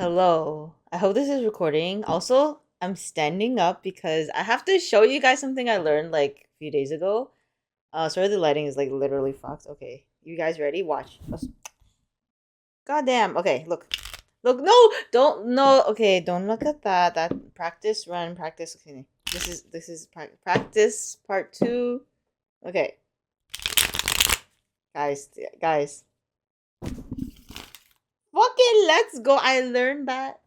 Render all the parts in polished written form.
Hello. I hope this is recording. Also, I'm standing up because I have to show you guys something I learned like a few days ago. Sorry the lighting is like literally fucked. Okay. You guys ready? Watch. God damn. Okay, look. Look, no, don't no. Okay, don't look at that. That practice run, practice. Okay. This is practice part 2. Okay. Guys. Fucking let's go. I learned that.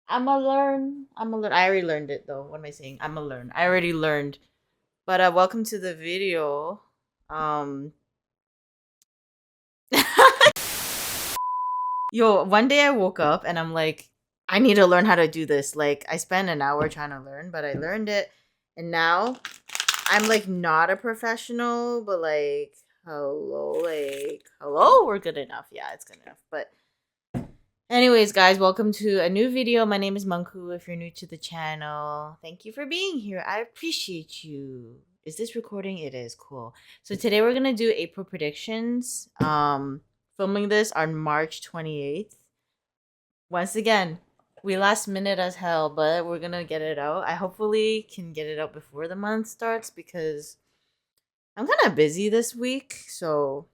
I'ma learn. I'ma learn. I already learned it though. What am I saying? I'ma learn. I already learned. But welcome to the video. Um Yo, one day I woke up and I'm like, I need to learn how to do this. Like I spent an hour trying to learn, but I learned it. And now I'm like not a professional, but hello, we're good enough. Yeah, it's good enough. But anyways, guys, welcome to a new video. My name is MunkQoo. If you're new to the channel, thank you for being here. I appreciate you. Is this recording? It is. Cool. So today we're gonna do April predictions. Filming this on March 28th. Once again, we last minute as hell, but we're gonna get it out. I hopefully can get it out before the month starts because I'm kind of busy this week, so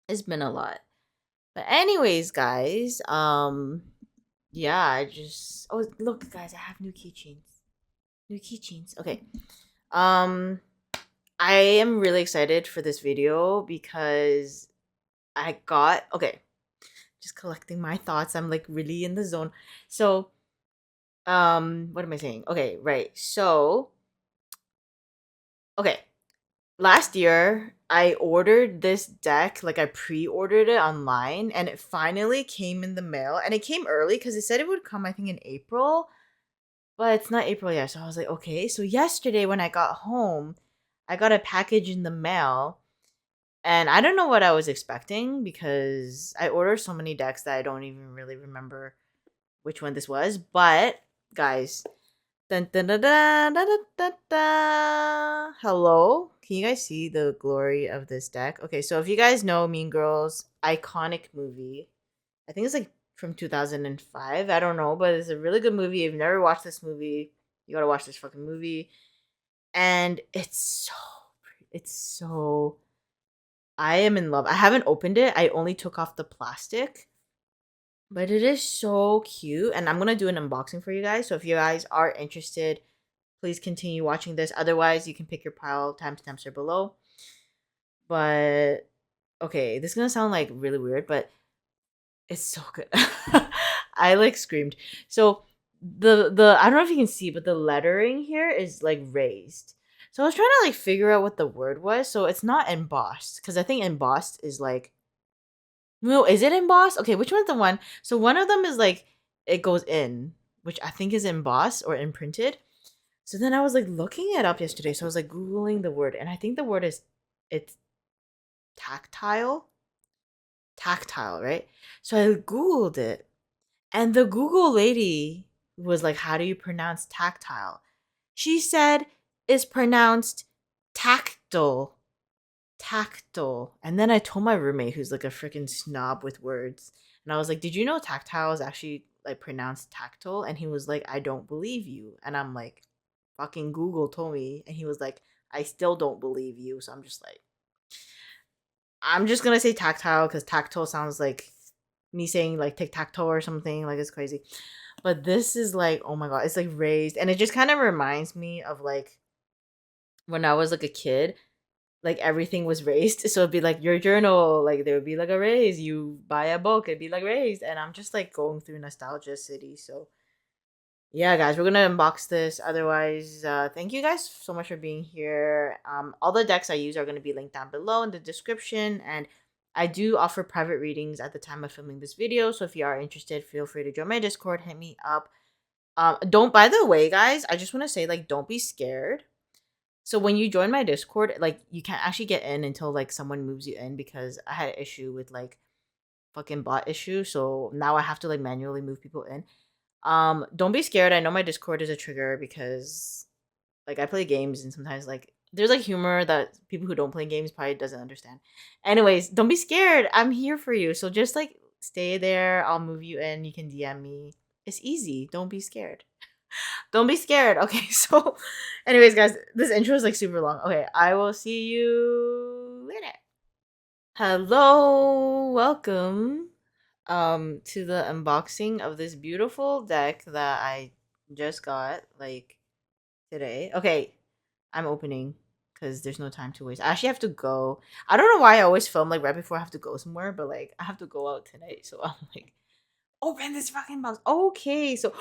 it's been a lot. But anyways, guys, yeah, I just look, guys, I have new keychains. New keychains. Okay. Um I am really excited for this video because I got just collecting my thoughts. I'm like really in the zone. So, what am I saying? Okay, right. So, okay. Last year, I ordered this deck, like I pre-ordered it online, and it finally came in the mail. And it came early because it said it would come, I think, in April, but it's not April yet. So I was like, okay. So yesterday when I got home, I got a package in the mail, and I don't know what I was expecting because I ordered so many decks that I don't even really remember which one this was. But guys, dun, dun, dun, dun, dun, dun, dun, dun. Hello? Can you guys see the glory of this deck? Okay, so if you guys know Mean Girls, iconic movie. I think it's like from 2005. I don't know, but it's a really good movie. If you've never watched this movie, you gotta watch this fucking movie. And it's so I am in love. I haven't opened it. I only took off the plastic. But it is so cute. And I'm gonna do an unboxing for you guys. So if you guys are interested, please continue watching this. Otherwise, you can pick your pile. Timestamps are below. But okay, this is gonna sound like really weird, but it's so good. I like screamed. So the I don't know if you can see, but the lettering here is like raised. So I was trying to like figure out what the word was. So it's not embossed because I think embossed is like no, is it embossed? Okay, which one's the one? So one of them is like it goes in, which I think is embossed or imprinted. So then I was like looking it up yesterday. So I was like googling the word, and I think the word is it's tactile. Tactile, right? So I googled it, and the Google lady was like, "How do you pronounce tactile?" She said it's pronounced tactile. Tactile. And then I told my roommate, who's like a freaking snob with words, and I was like, "Did you know tactile is actually like pronounced tactile?" And he was like, "I don't believe you." And I'm like, "Fucking Google told me." And he was like, "I still don't believe you." So I'm just gonna say tactile because tactile sounds like me saying like tic tac toe or something. Like it's crazy. But this is like, oh my god, it's like raised, and it just kind of reminds me of like when I was like a kid, like everything was raised. So it'd be like your journal, like there would be like a raise. You buy a book, it'd be like raised. And I'm just like going through nostalgia city. So yeah, guys, we're gonna unbox this. Otherwise, thank you guys so much for being here. All the decks I use are gonna be linked down below in the description, and I do offer private readings at the time of filming this video. So if you are interested, feel free to join my Discord, hit me up. Don't, by the way, guys, I just want to say, like, don't be scared. So when you join my Discord, like, you can't actually get in until like someone moves you in because I had an issue with like fucking bot issue. So now I have to like manually move people in. Don't be scared. I know my Discord is a trigger because like I play games and sometimes like there's like humor that people who don't play games probably doesn't understand. Anyways, don't be scared. I'm here for you. So just like stay there. I'll move you in. You can DM me. It's easy. Don't be scared. Don't be scared. Okay, so anyways, guys, this intro is like super long. Okay, I will see you later. Hello, welcome to the unboxing of this beautiful deck that I just got like today. Okay, I'm opening because there's no time to waste. I actually have to go. I don't know why I always film like right before I have to go somewhere, but like I have to go out tonight, so I'm like, open this fucking box. Okay, so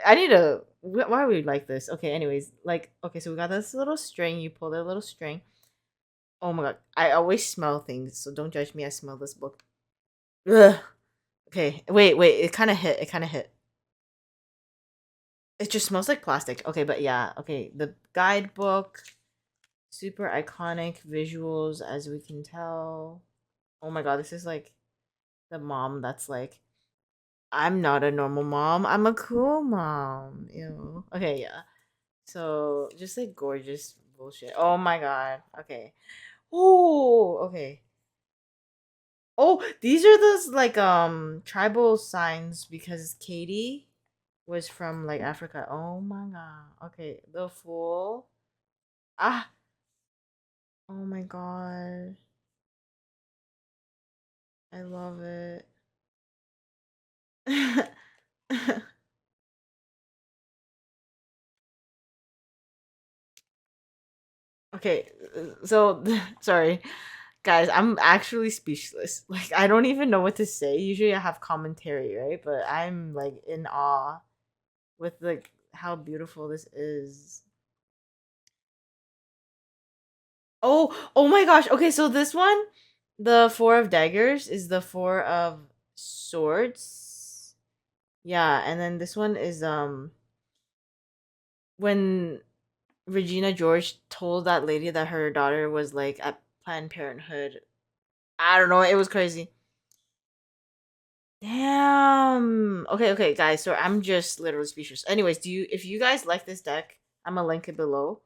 I need a. Why are we like this? Okay, anyways, like okay, so we got this little string. You pull the little string. Oh my god, I always smell things, so don't judge me. I smell this book. Ugh. Okay, wait. It kind of hit. It kind of hit. It just smells like plastic. Okay, but yeah. Okay, the guidebook. Super iconic visuals, as we can tell. Oh my god, this is like the mom that's like, I'm not a normal mom. I'm a cool mom. Ew. Okay, yeah. So just like gorgeous bullshit. Oh my god. Okay. Oh, okay. Oh, these are those like tribal signs because Katie was from like Africa. Oh my god. Okay, the fool. Ah. Oh my god. I love it. Okay, so sorry, guys. I'm actually speechless. Like I don't even know what to say. Usually I have commentary, right? But I'm like in awe with like how beautiful this is. Oh my gosh. Okay, so this one, the Four of Daggers is the Four of Swords. Yeah, and then this one is when Regina George told that lady that her daughter was like at Planned Parenthood. I don't know, it was crazy. Damn. Okay, guys. So I'm just literally speechless. Anyways, do you if you guys like this deck, I'm gonna link it below.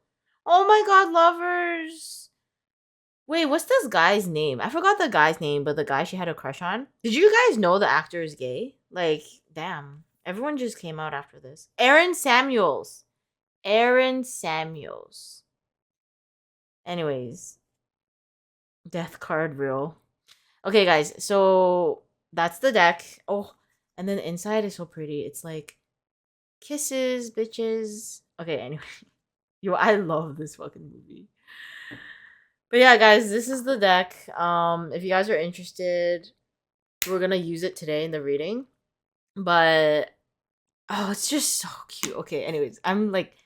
Oh my god, lovers. Wait, what's this guy's name? I forgot the guy's name, but the guy she had a crush on. Did you guys know the actor is gay? Like, damn. Everyone just came out after this. Aaron Samuels. Aaron Samuels. Anyways, death card real. Okay, guys. So that's the deck. Oh, and then the inside is so pretty. It's like kisses, bitches. Okay, anyway. Yo, I love this fucking movie. But yeah, guys, this is the deck. If you guys are interested, we're gonna use it today in the reading. But oh, it's just so cute. Okay, anyways, I'm like,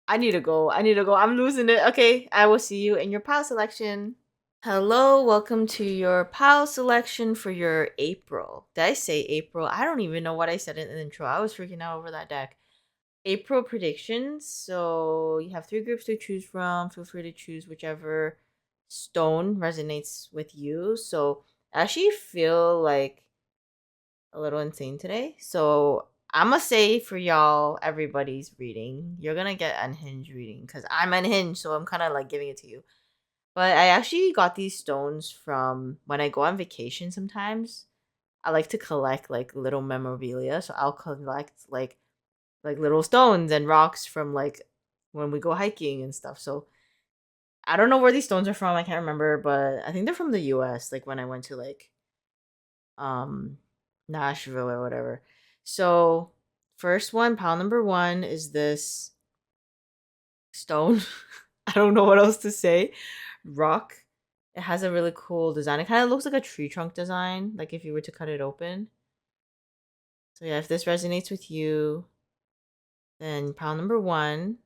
I need to go. I need to go. I'm losing it. Okay, I will see you in your pile selection. Hello, welcome to your pile selection for your April. Did I say April? I don't even know what I said in the intro. I was freaking out over that deck. April predictions. So you have 3 groups to choose from. Feel free to choose whichever stone resonates with you. So I actually feel like a little insane today. So I'm gonna say for y'all, everybody's reading, you're gonna get unhinged reading because I'm unhinged. So I'm kind of like giving it to you. But I actually got these stones from when I go on vacation sometimes. I like to collect like little memorabilia. So I'll collect like little stones and rocks from like when we go hiking and stuff. So I don't know where these stones are from. I can't remember, but I think they're from the US, like when I went to like um Nashville or whatever. So first one, pile number 1 is this stone. I don't know what else to say. Rock. It has a really cool design. It kind of looks like a tree trunk design, like if you were to cut it open. So yeah, if this resonates with you, then pile number 1.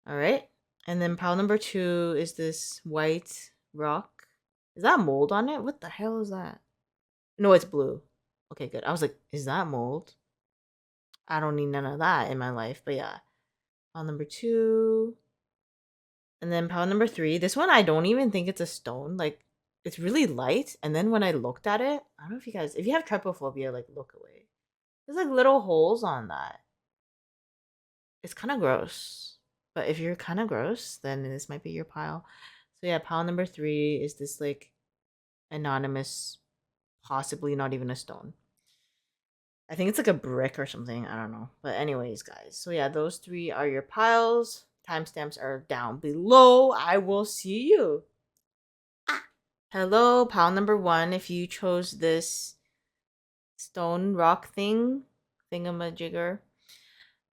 All right. And then pile number 2 is this white rock. Is that mold on it? What the hell is that? No, it's blue. Okay, good. I was like, is that mold? I don't need none of that in my life. But yeah. Pile number 2. And then pile number 3. This one, I don't even think it's a stone. Like, it's really light. And then when I looked at it, I don't know if you guys, if you have trypophobia, like, look away. There's like little holes on that. It's kind of gross. But if you're kind of gross, then this might be your pile. So yeah, pile number 3 is this like anonymous, possibly not even a stone. I think it's like a brick or something. I don't know. But anyways, guys. So yeah, those 3 are your piles. Timestamps are down below. I will see you. Hello, pile number 1. If you chose this stone rock thingamajigger,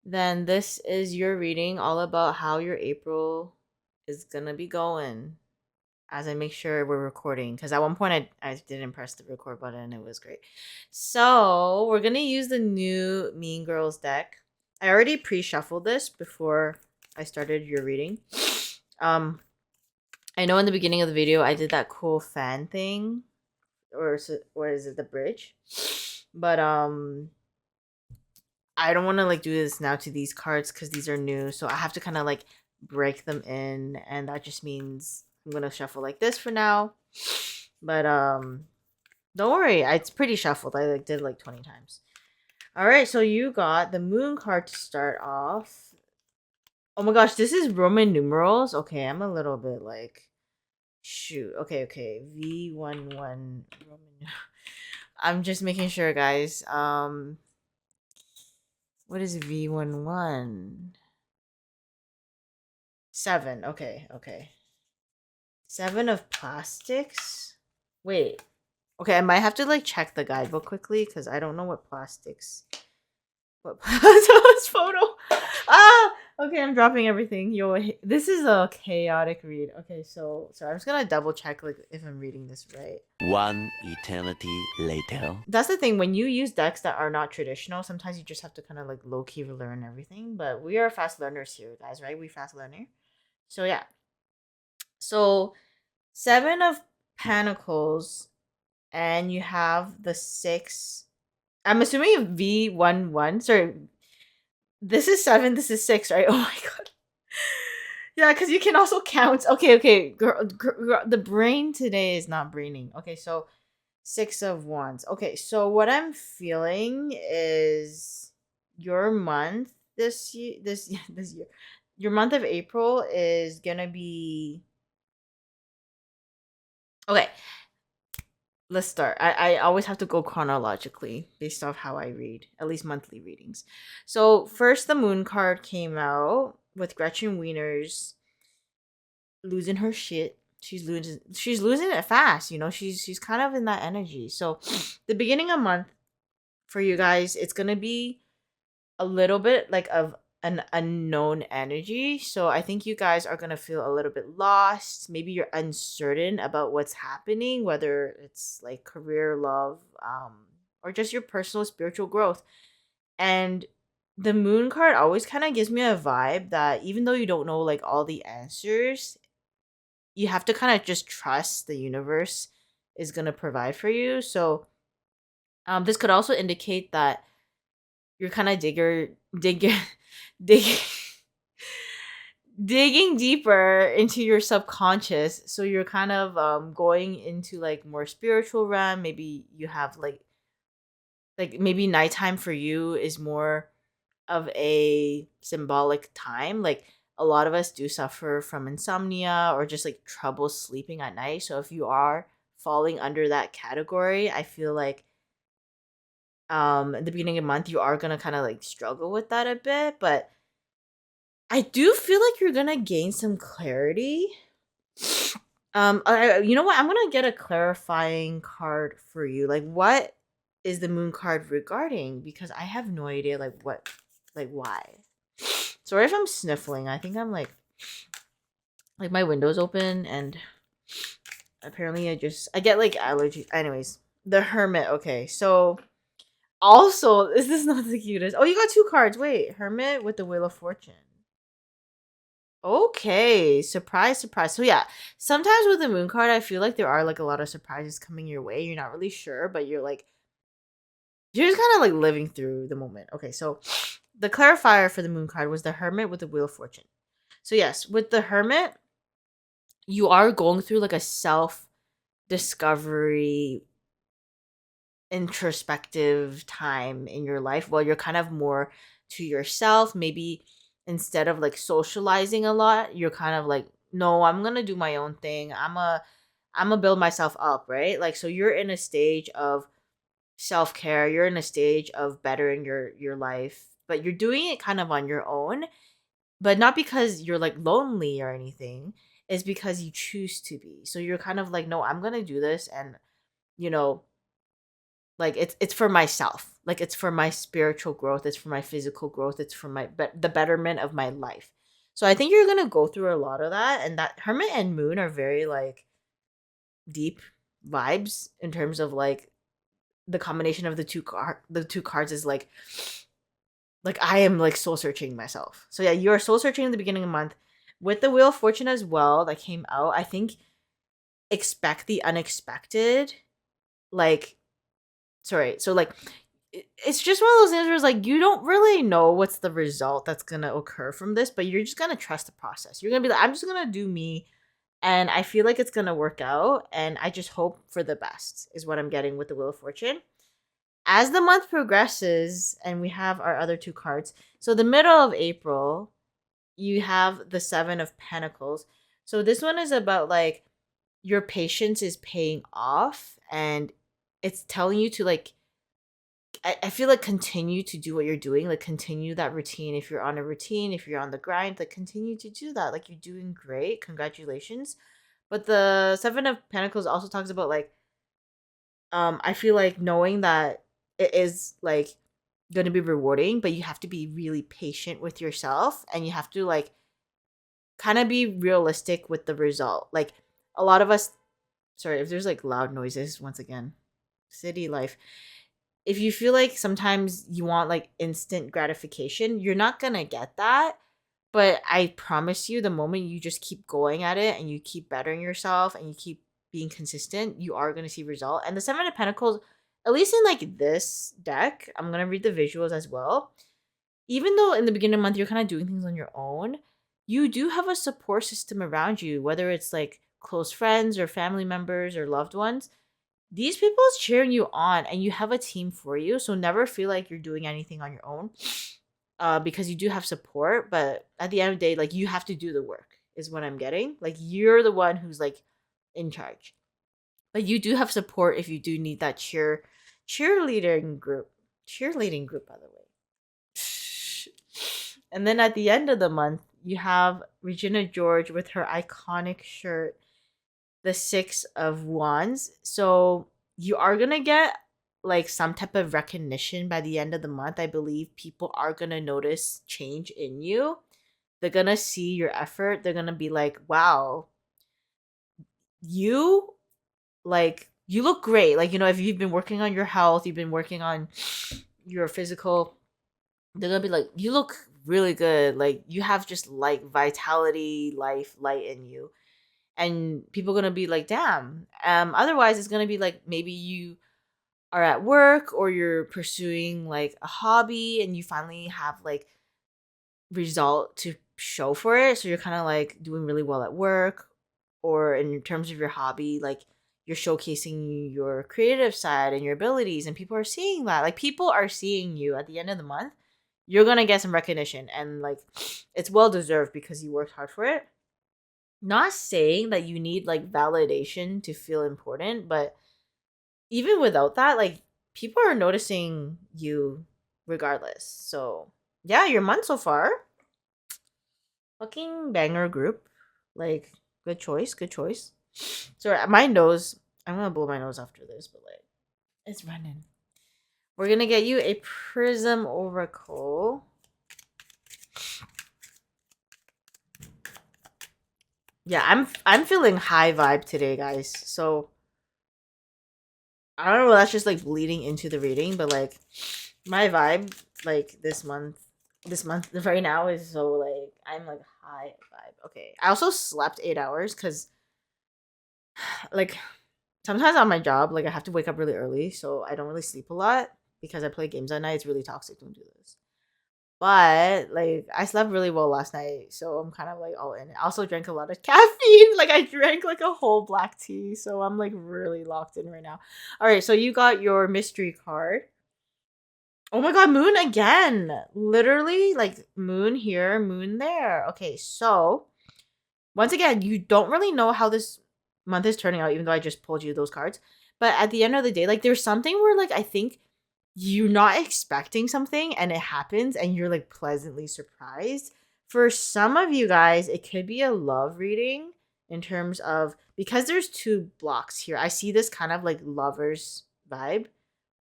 then this is your reading all about how your April is gonna be going. As I make sure we're recording, because at one point I didn't press the record button and it was great. So we're gonna use the new Mean Girls deck. I already pre-shuffled this before I started your reading. I know in the beginning of the video I did that cool fan thing, or is it the bridge? But I don't want to like do this now to these cards because these are new, so I have to kind of like break them in, and that just means I'm gonna shuffle like this for now. But don't worry, it's pretty shuffled. I like did like 20 times. All right, so you got the moon card to start off. Oh my gosh, this is Roman numerals. Okay, I'm a little bit like, shoot. Okay, V11 Roman. I'm just making sure, guys. What is V11? 7. Okay. 7 of plastics. Wait. Okay, I might have to like check the guidebook quickly because I don't know what plastics. What this photo? Ah. Okay, I'm dropping everything. Yo, this is a chaotic read. Okay, so I'm just gonna double check like if I'm reading this right. One eternity later. That's the thing, when you use decks that are not traditional, sometimes you just have to kind of like low key learn everything. But we are fast learners here, guys, right? We fast learner. So yeah. So 7 of Pentacles, and you have the 6. I'm assuming V11. Sorry, this is 7. This is 6, right? Oh my god. Yeah, because you can also count. Okay. Girl, the brain today is not braining. Okay, so 6 of Wands. Okay, so what I'm feeling is your month this year, this year, your month of April is gonna be okay. Let's start. I always have to go chronologically based off how I read, at least monthly readings. So first, the Moon card came out with Gretchen Wieners losing her shit. She's losing it fast. She's kind of in that energy. So the beginning of month for you guys, it's gonna be a little bit like of an unknown energy. So I think you guys are going to feel a little bit lost. Maybe you're uncertain about what's happening, whether it's like career, love, or just your personal spiritual growth. And the moon card always kind of gives me a vibe that even though you don't know like all the answers, you have to kind of just trust the universe is going to provide for you. So this could also indicate that you're kind of dig, digging digging deeper into your subconscious, so you're kind of going into like more spiritual realm. Maybe you have like maybe nighttime for you is more of a symbolic time. Like a lot of us do suffer from insomnia or just like trouble sleeping at night. So if you are falling under that category, I feel like at the beginning of the month you are gonna kind of like struggle with that a bit, but I do feel like you're gonna gain some clarity. You know what? I'm gonna get a clarifying card for you. Like, what is the moon card regarding? Because I have no idea. Like, what? Like, why? Sorry if I'm sniffling. I think I'm like my window's open, and apparently I get like allergies. Anyways, the Hermit. Okay, so also this is not the cutest. Oh, you got 2 cards. Wait, Hermit with the Wheel of Fortune. Okay, surprise. So yeah, sometimes with the moon card, I feel like there are like a lot of surprises coming your way. You're not really sure, but you're just kind of like living through the moment. Okay, so the clarifier for the moon card was the Hermit with the Wheel of Fortune. So yes, with the Hermit, you are going through like a self discovery introspective time in your life. Well, you're kind of more to yourself, maybe instead of like socializing a lot, you're kind of like, no, I'm gonna do my own thing. I'm gonna build myself up, right? Like, so you're in a stage of self-care, you're in a stage of bettering your life, but you're doing it kind of on your own, but not because you're like lonely or anything. It's because you choose to be. So you're kind of like, no, I'm gonna do this, and you know, like it's for myself. Like it's for my spiritual growth, it's for my physical growth, it's for my the betterment of my life. So I think you're gonna go through a lot of that, and that Hermit and Moon are very like deep vibes in terms of like the combination of the two cards is like I am like soul searching myself. So yeah, you're soul searching in the beginning of the month with the Wheel of Fortune as well that came out. I think expect the unexpected. Like, sorry, so like it's just one of those things where it's like you don't really know what's the result that's gonna occur from this, but you're just gonna trust the process. You're gonna be like, I'm just gonna do me, and I feel like it's gonna work out, and I just hope for the best is what I'm getting with the Wheel of Fortune. As the month progresses, and we have our other two cards, so the middle of April, you have the Seven of Pentacles. So this one is about like your patience is paying off, and it's telling you to like I feel like continue to do what you're doing, like continue that routine. If you're on a routine, if you're on the grind, like continue to do that. Like you're doing great. Congratulations. But the Seven of Pentacles also talks about like I feel like knowing that it is like going to be rewarding, but you have to be really patient with yourself, and you have to like kind of be realistic with the result. Like a lot of us, sorry if there's like loud noises once again. City life. If you feel like sometimes you want like instant gratification, you're not going to get that. But I promise you, the moment you just keep going at it and you keep bettering yourself and you keep being consistent, you are going to see result. And the Seven of Pentacles, at least in like this deck, I'm going to read the visuals as well. Even though in the beginning of the month you're kind of doing things on your own, you do have a support system around you, whether it's like close friends or family members or loved ones. These people's cheering you on, and you have a team for you, so never feel like you're doing anything on your own, because you do have support, but at the end of the day, like you have to do the work is what I'm getting. Like you're the one who's like in charge, but you do have support if you do need that cheerleading group, by the way. And then at the end of the month, you have Regina George with her iconic shirt, the Six of Wands. So you are gonna get like some type of recognition by the end of the month. I believe people are gonna notice change in you. They're gonna see your effort. They're gonna be like, wow, you you look great. Like, you know, if you've been working on your health, you've been working on your physical, they're gonna be like, you look really good. Like you have just like vitality, light in you, and people gonna be like, damn. Otherwise it's gonna be like maybe you are at work or you're pursuing like a hobby and you finally have like result to show for it, so you're kind of like doing really well at work, or in terms of your hobby, like you're showcasing your creative side and your abilities, and people are seeing that. Like people are seeing you at the end of the month. You're gonna get some recognition, and like it's well deserved because you worked hard for it. Not saying that you need like validation to feel important, but even without that, like people are noticing you regardless. So yeah, your month so far, fucking banger group. Like good choice, good choice. Sorry, my nose. I'm gonna blow my nose after this, but like it's running. We're gonna get you a Prism Oracle. Yeah, I'm feeling high vibe today, guys. So I don't know, that's just like bleeding into the reading, but like my vibe like this month right now is so like I'm like high vibe. Okay. I also slept 8 hours because like sometimes on my job, like I have to wake up really early, so I don't really sleep a lot because I play games at night. It's really toxic. Don't do this. But like I slept really well last night, so I'm kind of like all in. I also drank a lot of caffeine. Like I drank like a whole black tea, so I'm like really locked in right now. All right, so you got your mystery card. Oh my god, moon again. Literally, like moon here, moon there. Okay, so once again, you don't really know how this month is turning out, even though I just pulled you those cards. But at the end of the day, like there's something where like I think you're not expecting something and it happens and you're like pleasantly surprised. For some of you guys, it could be a love reading in terms of because there's two blocks here. I see this kind of like lovers vibe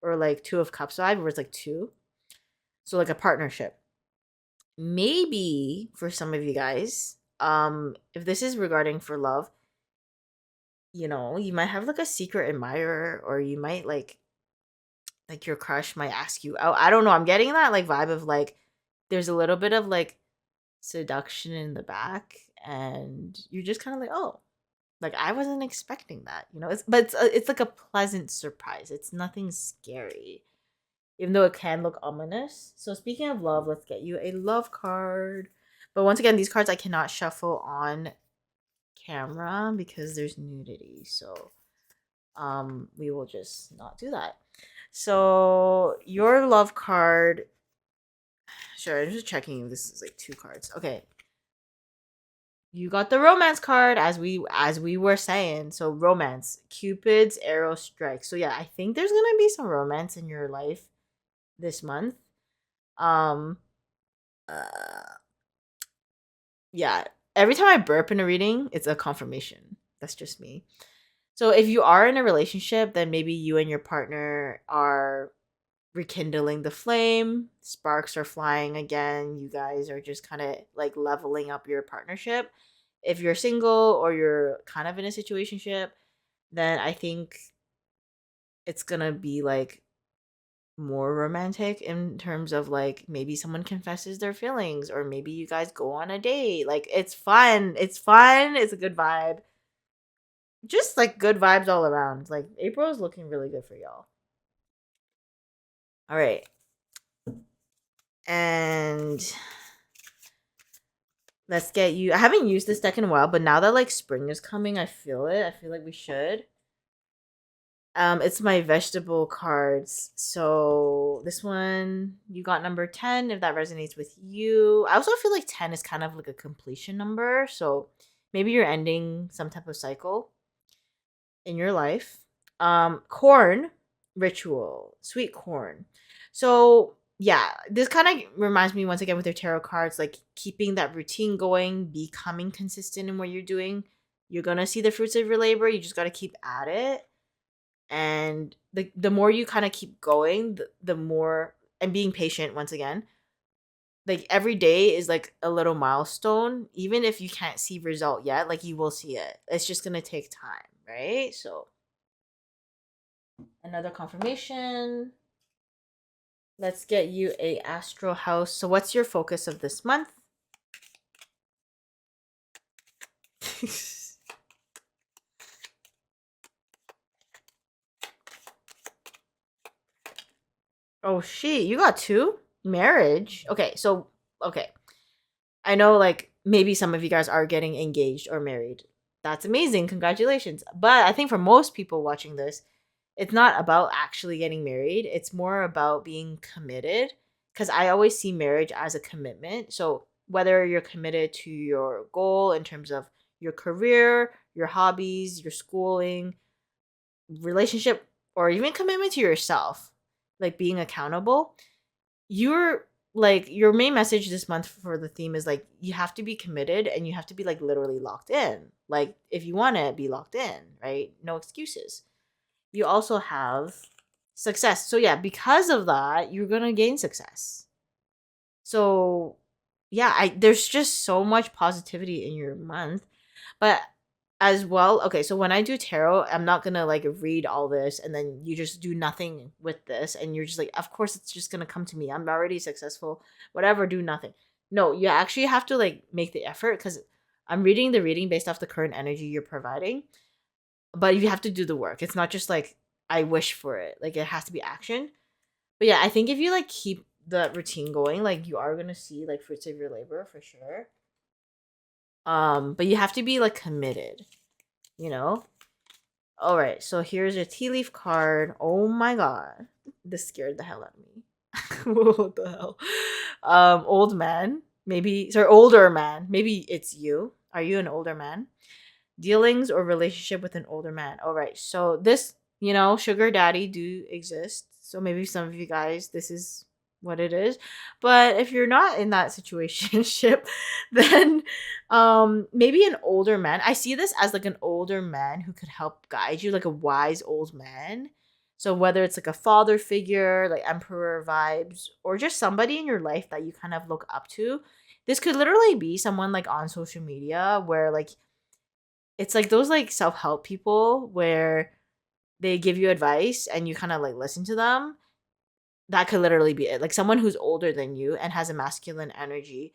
or like two of cups vibe where it's like two. So like a partnership. Maybe for some of you guys, if this is regarding for love, you might have like a secret admirer or you might like your crush might ask you out. I don't know. I'm getting that like vibe of like there's a little bit of like seduction in the back and you're just kind of like, "Oh, like I wasn't expecting that." It's like a pleasant surprise. It's nothing scary. Even though it can look ominous. So speaking of love, let's get you a love card. But once again, these cards I cannot shuffle on camera because there's nudity. So we will just not do that. So your love card. Sure, I'm just checking if this is like two cards. Okay. You got the romance card as we were saying. So romance. Cupid's arrow strikes. So yeah, I think there's gonna be some romance in your life this month. Um uh yeah. Every time I burp in a reading, it's a confirmation. That's just me. So if you are in a relationship, then maybe you and your partner are rekindling the flame, sparks are flying again, you guys are just kind of like leveling up your partnership. If you're single or you're kind of in a situationship, then I think it's gonna be like more romantic in terms of like maybe someone confesses their feelings or maybe you guys go on a date. Like it's fun. It's fun. It's a good vibe. Just like good vibes all around. Like April is looking really good for y'all. All right. And let's get you. I haven't used this deck in a while, but now that like spring is coming, I feel it. I feel like we should. It's my vegetable cards. So this one, you got number 10, if that resonates with you. I also feel like 10 is kind of like a completion number. So maybe you're ending some type of cycle in your life. Corn ritual, sweet corn. So yeah, this kind of reminds me once again with your tarot cards, like keeping that routine going, becoming consistent in what you're doing. You're gonna see the fruits of your labor. You just gotta keep at it, and the more you kind of keep going, the more and being patient once again. Like every day is like a little milestone, even if you can't see result yet. Like you will see it. It's just gonna take time, right? So another confirmation. Let's get you a astral house. So what's your focus of this month? Oh shit, you got two? Marriage. Okay. I know like maybe some of you guys are getting engaged or married. That's amazing. Congratulations. But I think for most people watching this, it's not about actually getting married. It's more about being committed cuz I always see marriage as a commitment. So whether you're committed to your goal in terms of your career, your hobbies, your schooling, relationship, or even commitment to yourself, like being accountable, you're like your main message this month for the theme is like you have to be committed and you have to be like literally locked in. Like if you want to be locked in, right? No excuses. You also have success. So yeah, because of that, you're going to gain success. So yeah, I there's just so much positivity in your month. But as well, okay, so when I do tarot, I'm not gonna like read all this and then you just do nothing with this and you're just like, of course it's just gonna come to me. I'm already successful. Whatever, do nothing. No, you actually have to like make the effort because I'm reading the reading based off the current energy you're providing. But you have to do the work. It's not just like I wish for it. Like it has to be action. But yeah, I think if you like keep the routine going, like you are gonna see like fruits of your labor for sure. But you have to be like committed, you know? All right, so here's your tea leaf card. Oh my god. This scared the hell out of me. What the hell? Old man. Maybe, sorry, older man. Maybe it's you. Are you an older man? Dealings or relationship with an older man. All right. So this, sugar daddy do exist. So maybe some of you guys, this is what it is. But if you're not in that situationship, then maybe an older man. I see this as like an older man who could help guide you, like a wise old man. So whether it's like a father figure, like emperor vibes, or just somebody in your life that you kind of look up to. This could literally be someone like on social media where like it's like those like self-help people where they give you advice and you kind of like listen to them. That could literally be it. Like someone who's older than you and has a masculine energy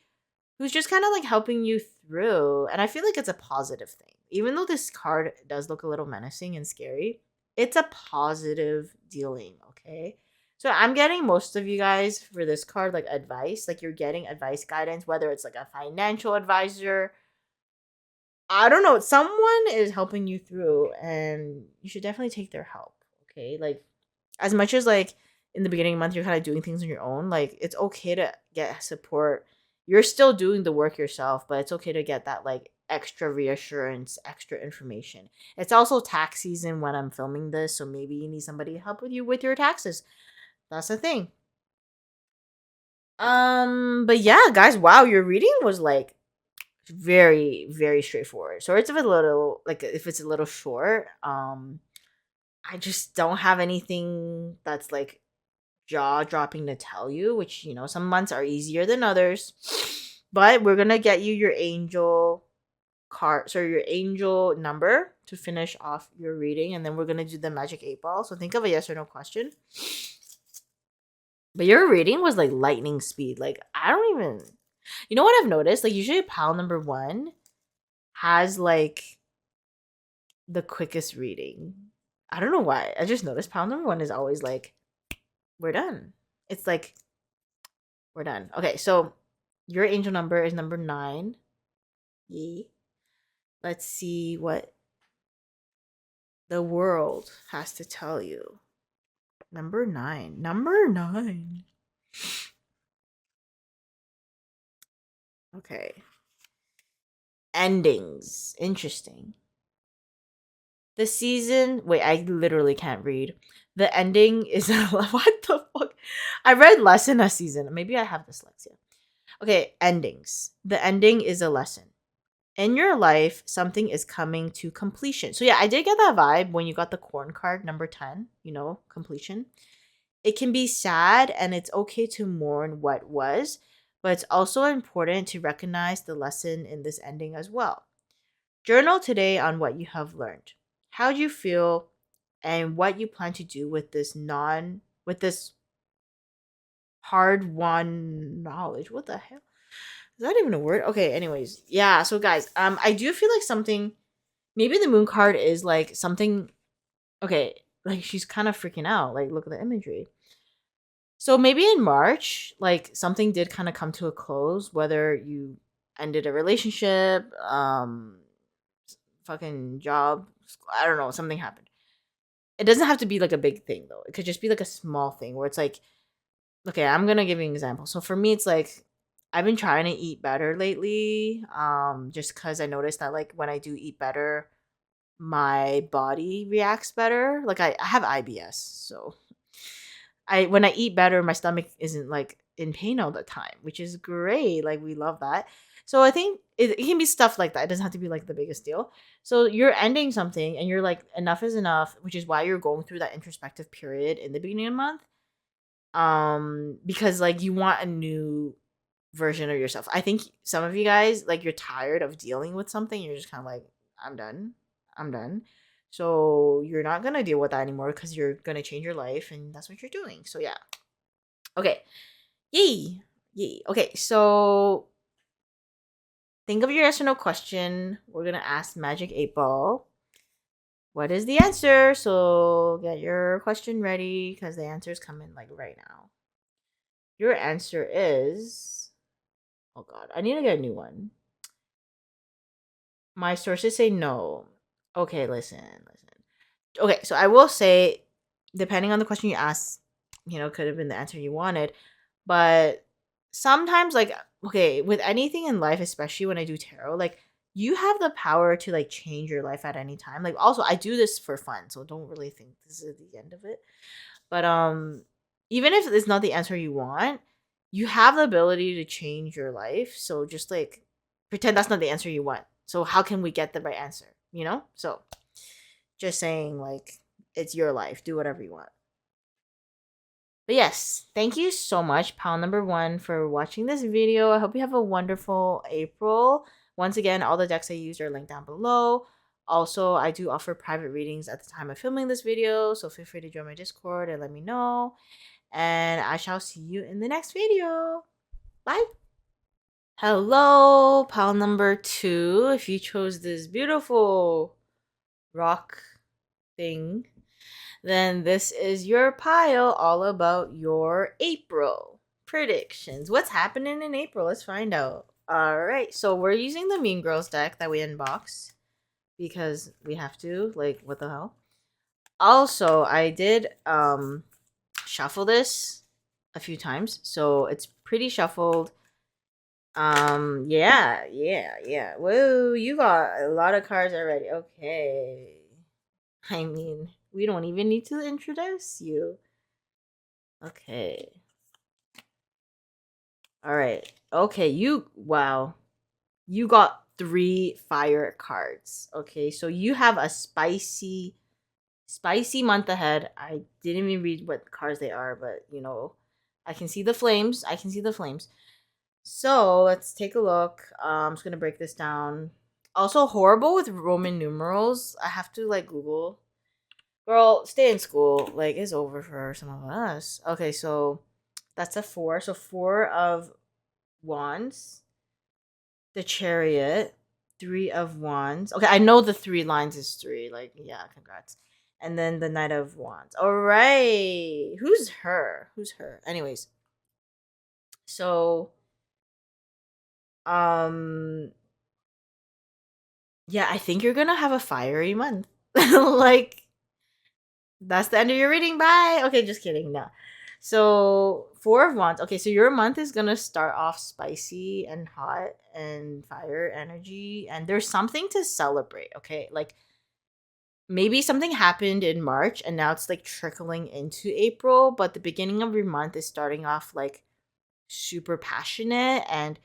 who's just kind of like helping you through. And I feel like it's a positive thing. Even though this card does look a little menacing and scary, it's a positive dealing, okay? So I'm getting most of you guys for this card like advice, like you're getting advice guidance, whether it's like a financial advisor, I don't know. Someone is helping you through, and you should definitely take their help. Okay, like as much as like in the beginning of the month you're kind of doing things on your own. Like it's okay to get support. You're still doing the work yourself, but it's okay to get that like extra reassurance, extra information. It's also tax season when I'm filming this, so maybe you need somebody to help with you with your taxes. That's the thing. But yeah, guys, wow, your reading was like very, very straightforward. So it's a little like if it's a little short, I just don't have anything that's like jaw dropping to tell you, which some months are easier than others. But we're gonna get you your angel card, so your angel number to finish off your reading, and then we're gonna do the magic 8 ball. So think of a yes or no question. But your reading was like lightning speed. Like I don't even you know what I've noticed? Like usually pile number one has like the quickest reading. I don't know why. I just noticed pile number one is always like, we're done. It's like, we're done. Okay, so your angel number is number 9. Yee. Let's see what the world has to tell you. Number 9. Number 9. Okay. Endings. Interesting. The season. Wait, I literally can't read. The ending is what the fuck? I read less in a season. Maybe I have dyslexia. Okay, endings. The ending is a lesson. In your life, something is coming to completion. So yeah, I did get that vibe when you got the corn card number 10, completion. It can be sad and it's okay to mourn what was, but it's also important to recognize the lesson in this ending as well. Journal today on what you have learned. How do you feel and what you plan to do with this hard won knowledge. What the hell? Is that even a word? Okay, anyways. Yeah, so guys, I do feel like something maybe the moon card is like something okay, like she's kind of freaking out. Like look at the imagery. So maybe in March, like something did kind of come to a close, whether you ended a relationship, fucking job, I don't know, something happened. It doesn't have to be like a big thing though. It could just be like a small thing where it's like, okay, I'm gonna give you an example. So for me, it's like I've been trying to eat better lately. Just because I noticed that like when I do eat better, my body reacts better. Like I have IBS, so I when I eat better, my stomach isn't like in pain all the time, which is great. Like we love that. So I think it can be stuff like that. It doesn't have to be like the biggest deal. So you're ending something and you're like enough is enough, which is why you're going through that introspective period in the beginning of the month. Because like you want a new version of yourself. I think some of you guys like you're tired of dealing with something. You're just kind of like, I'm done. I'm done. So you're not gonna deal with that anymore because you're gonna change your life and that's what you're doing. So yeah. Okay. Yay. Yay. Okay, so think of your yes or no question. We're gonna ask Magic 8 Ball. What is the answer? So get your question ready because the answer is coming like right now. Your answer is oh god, I need to get a new one. My sources say no. Okay, listen. Okay, so I will say, depending on the question you ask, could have been the answer you wanted. But sometimes, like, okay, with anything in life, especially when I do tarot, like, you have the power to like change your life at any time. Like, also, I do this for fun, so don't really think this is the end of it. But even if it's not the answer you want, you have the ability to change your life. So just like pretend that's not the answer you want. So how can we get the right answer? So just saying, like, it's your life. Do whatever you want. But yes, thank you so much, pal number one, for watching this video. I hope you have a wonderful April. Once again, all the decks I used are linked down below. Also, I do offer private readings at the time of filming this video, so feel free to join my Discord and let me know. And I shall see you in the next video. Bye! Hello, pal number two. If you chose this beautiful rock thing, then this is your pile all about your April predictions. What's happening in April? Let's find out. All right, so we're using the Mean Girls deck that we unboxed because we have to. Like, what the hell? Also, I did shuffle this a few times, so it's pretty shuffled. Yeah. Whoa, you got a lot of cards already. Okay. I mean, we don't even need to introduce you. Okay. All right. Okay, wow. You got 3 fire cards. Okay, so you have a spicy month ahead. I didn't even read what cards they are, but I can see the flames. So let's take a look. I'm just gonna break this down. Also, horrible with Roman numerals. I have to like Google. Girl, stay in school. Like, it's over for some of us. Okay, so that's a 4. So 4 of wands. The chariot. 3 of wands. Okay, I know the 3 lines is 3. Like, yeah, congrats. And then the knight of wands. All right. Who's her? Anyways. So, yeah, I think you're gonna have a fiery month. Like, that's the end of your reading. Bye. Okay, just kidding. No. So 4 of wands. Okay, so your month is gonna start off spicy and hot and fire energy, and there's something to celebrate. Okay, like maybe something happened in March and now it's like trickling into April, but the beginning of your month is starting off like super passionate, and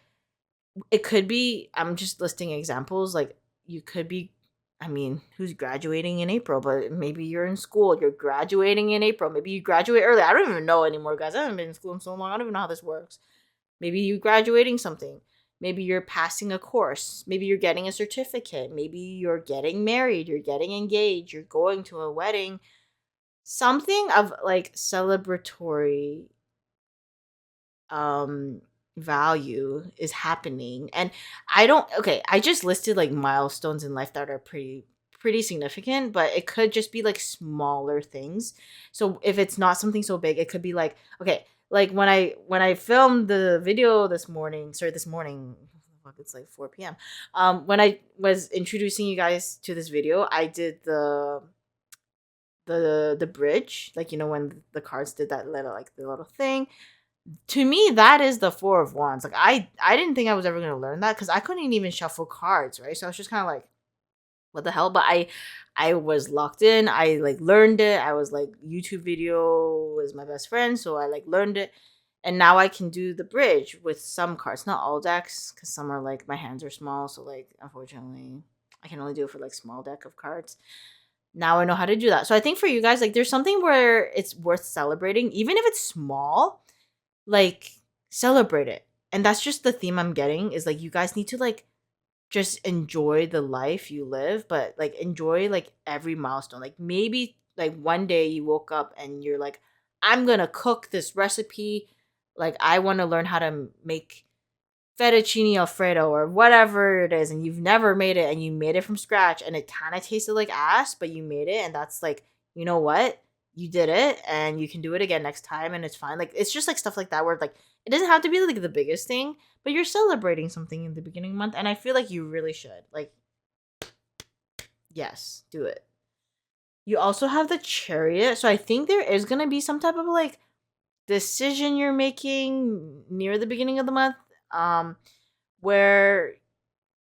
it could be, I'm just listing examples, like you could be, I mean, who's graduating in April? But maybe you're in school, you're graduating in April. Maybe you graduate early. I don't even know anymore, guys. I haven't been in school in so long. I don't even know how this works. Maybe you graduating something. Maybe you're passing a course. Maybe you're getting a certificate. Maybe you're getting married. You're getting engaged. You're going to a wedding. Something of like celebratory value is happening. And I just listed like milestones in life that are pretty significant, but it could just be like smaller things. So if it's not something so big, it could be like, okay, like when I filmed the video this morning, fuck, it's like 4 p.m. When I was introducing you guys to this video, I did the bridge, like when the cards did that little, like the little thing. To me, that is the 4 of wands. Like, I didn't think I was ever gonna learn that because I couldn't even shuffle cards, right? So I was just kind of like, what the hell? But I was locked in. I like learned it. I was like, YouTube video was my best friend, so I like learned it, and now I can do the bridge with some cards, not all decks, because some are like, my hands are small, so like unfortunately I can only do it for like small deck of cards. Now I know how to do that. So I think for you guys, like, there's something where it's worth celebrating, even if it's small. Like, celebrate it. And that's just the theme I'm getting, is like, you guys need to like just enjoy the life you live, but like enjoy like every milestone. Like, maybe like one day you woke up and you're like, I'm gonna cook this recipe. Like, I want to learn how to make fettuccine alfredo or whatever it is, and you've never made it, and you made it from scratch, and it kind of tasted like ass, but you made it, and that's like, you know what, you did it, and you can do it again next time, and it's fine. Like, it's just like stuff like that where like, it doesn't have to be like the biggest thing, but you're celebrating something in the beginning of the month, and I feel like you really should. Like, yes, do it. You also have the chariot, so I think there is gonna be some type of like decision you're making near the beginning of the month, um, where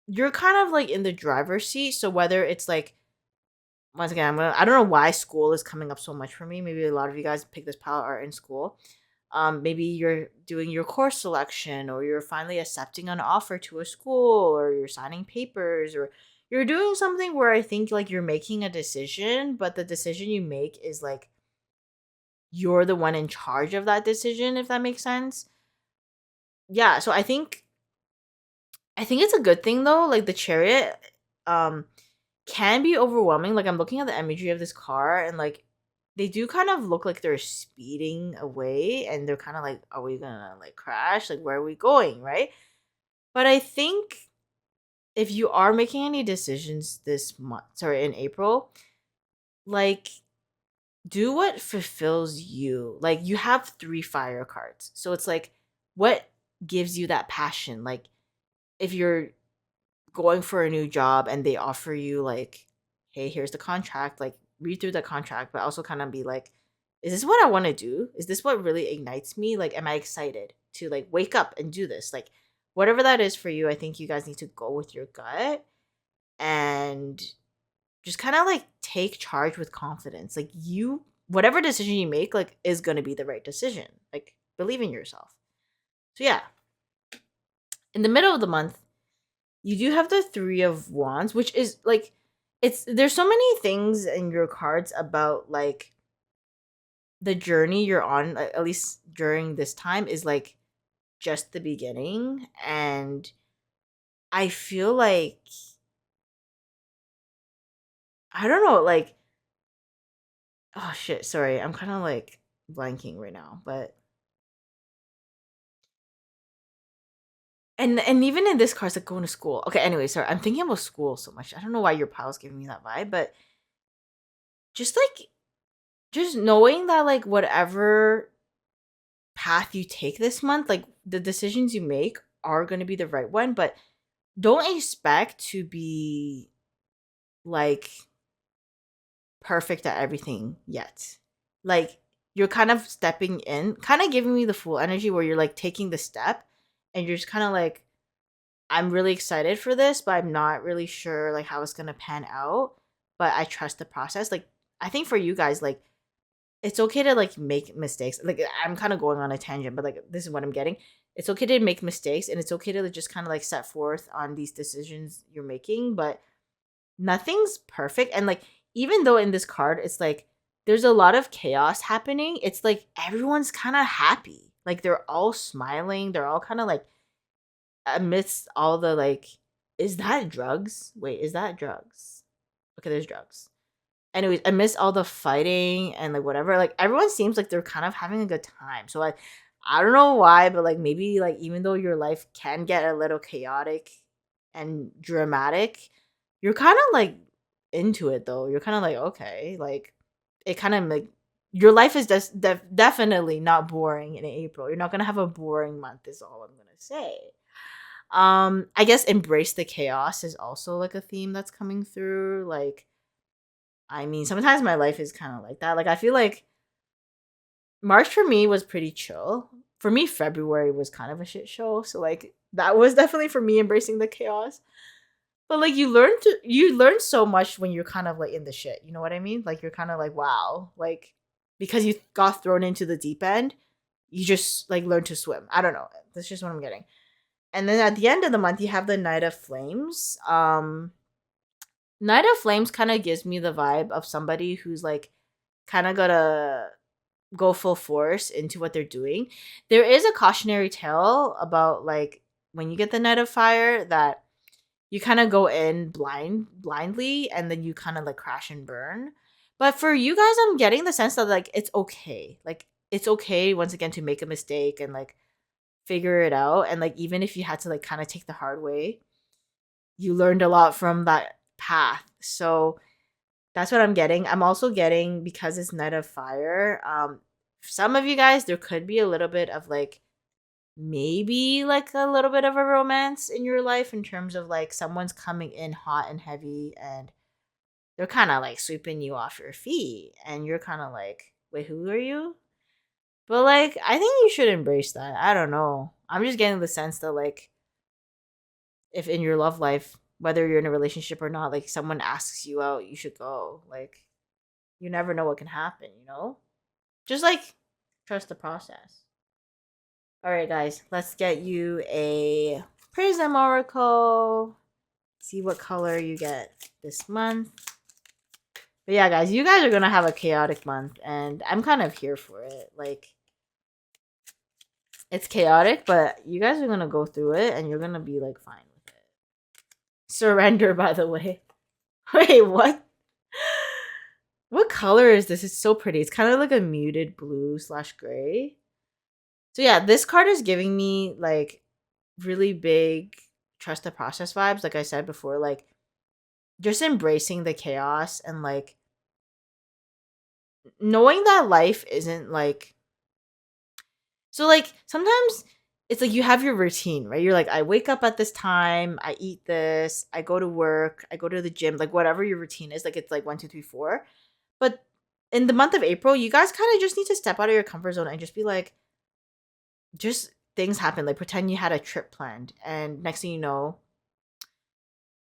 you're kind of like in the driver's seat. So whether it's like, once again, I don't know why school is coming up so much for me. Maybe a lot of you guys pick this palette art in school. Maybe you're doing your course selection, or you're finally accepting an offer to a school, or you're signing papers, or you're doing something where I think like you're making a decision, but the decision you make is like you're the one in charge of that decision, if that makes sense. Yeah, so I think it's a good thing though. Like the chariot um can be overwhelming. Like I'm looking at the imagery of this car, and like they do kind of look like they're speeding away, and they're kind of like, are we gonna like crash? Like where are we going, right? But I think if you are making any decisions this month, sorry, in April, like do what fulfills you. Like you have 3 fire cards. So it's like what gives you that passion? Like if you're going for a new job and they offer you like, hey, here's the contract, like read through the contract, but also kind of be like, is this what I want to do? Is this what really ignites me? Like, am I excited to like wake up and do this? Like, whatever that is for you, I think you guys need to go with your gut and just kind of like take charge with confidence. Like, whatever decision you make, like, is going to be the right decision. Like, believe in yourself. So, yeah, in the middle of the month, you do have the 3 of Wands, which is like, there's so many things in your cards about like the journey you're on, at least during this time, is like just the beginning. And I feel like, I don't know, like, oh shit, sorry, I'm kind of like blanking right now, but and even in this card, it's like going to school. Okay, anyway, sorry, I'm thinking about school so much. I don't know why your pal's giving me that vibe, but just like, just knowing that like whatever path you take this month, like the decisions you make are going to be the right one, but don't expect to be like perfect at everything yet. Like you're kind of stepping in, kind of giving me the full energy where you're like taking the step, and you're just kind of like, I'm really excited for this, but I'm not really sure like how it's going to pan out, but I trust the process. Like I think for you guys, like it's okay to like make mistakes. Like I'm kind of going on a tangent, but like this is what I'm getting. It's okay to make mistakes, and it's okay to just kind of like set forth on these decisions you're making, but nothing's perfect. And like even though in this card it's like there's a lot of chaos happening, it's like everyone's kind of happy. Like they're all smiling, they're all kind of like amidst all the like, is that drugs? Wait, is that drugs? Okay, there's drugs. Anyways, I miss all the fighting and like whatever. Like everyone seems like they're kind of having a good time. So like I don't know why, but like maybe like even though your life can get a little chaotic and dramatic, you're kind of like into it though. You're kind of like, okay, like it kind of like your life is just definitely not boring in April. You're not gonna have a boring month. Is all I'm gonna say. I guess embrace the chaos is also like a theme that's coming through. Like I mean, sometimes my life is kind of like that. Like, I feel like March for me was pretty chill. For me, February was kind of a shit show. So, like, that was definitely for me embracing the chaos. But like, you learn so much when you're kind of like in the shit. You know what I mean? Like, you're kind of like, wow, like because you got thrown into the deep end, you just like learn to swim. I don't know. That's just what I'm getting. And then at the end of the month, you have the Knight of Flames. Knight of Flames kind of gives me the vibe of somebody who's like kind of gonna go full force into what they're doing. There is a cautionary tale about like when you get the Knight of Fire that you kind of go in blindly, and then you kind of like crash and burn. But for you guys, I'm getting the sense that like it's okay. Like it's okay once again to make a mistake and like figure it out, and like even if you had to like kind of take the hard way, you learned a lot from that path. So that's what I'm getting. I'm also getting, because it's Night of Fire, some of you guys, there could be a little bit of like maybe like a little bit of a romance in your life, in terms of like someone's coming in hot and heavy, and they're kind of like sweeping you off your feet, and you're kind of like, wait, who are you? But like, I think you should embrace that. I don't know. I'm just getting the sense that like, if in your love life, whether you're in a relationship or not, like someone asks you out, you should go. Like, you never know what can happen, you know? Just like trust the process. All right, guys, let's get you a Prism Oracle. See what color you get this month. But yeah, guys, you guys are gonna have a chaotic month, and I'm kind of here for it. Like, it's chaotic, but you guys are gonna go through it, and you're gonna be like fine with it. Surrender, by the way. Wait, what? What color is this? It's so pretty. It's kind of like a muted blue slash gray. So yeah, this card is giving me like really big trust the process vibes. Like I said before, like just embracing the chaos and like knowing that life isn't like, so like sometimes it's like you have your routine, right? You're like, I wake up at this time, I eat this, I go to work, I go to the gym, like whatever your routine is, like it's like 1, 2, 3, 4. But in the month of April, you guys kind of just need to step out of your comfort zone and just be like, just things happen. Like pretend you had a trip planned, and next thing you know,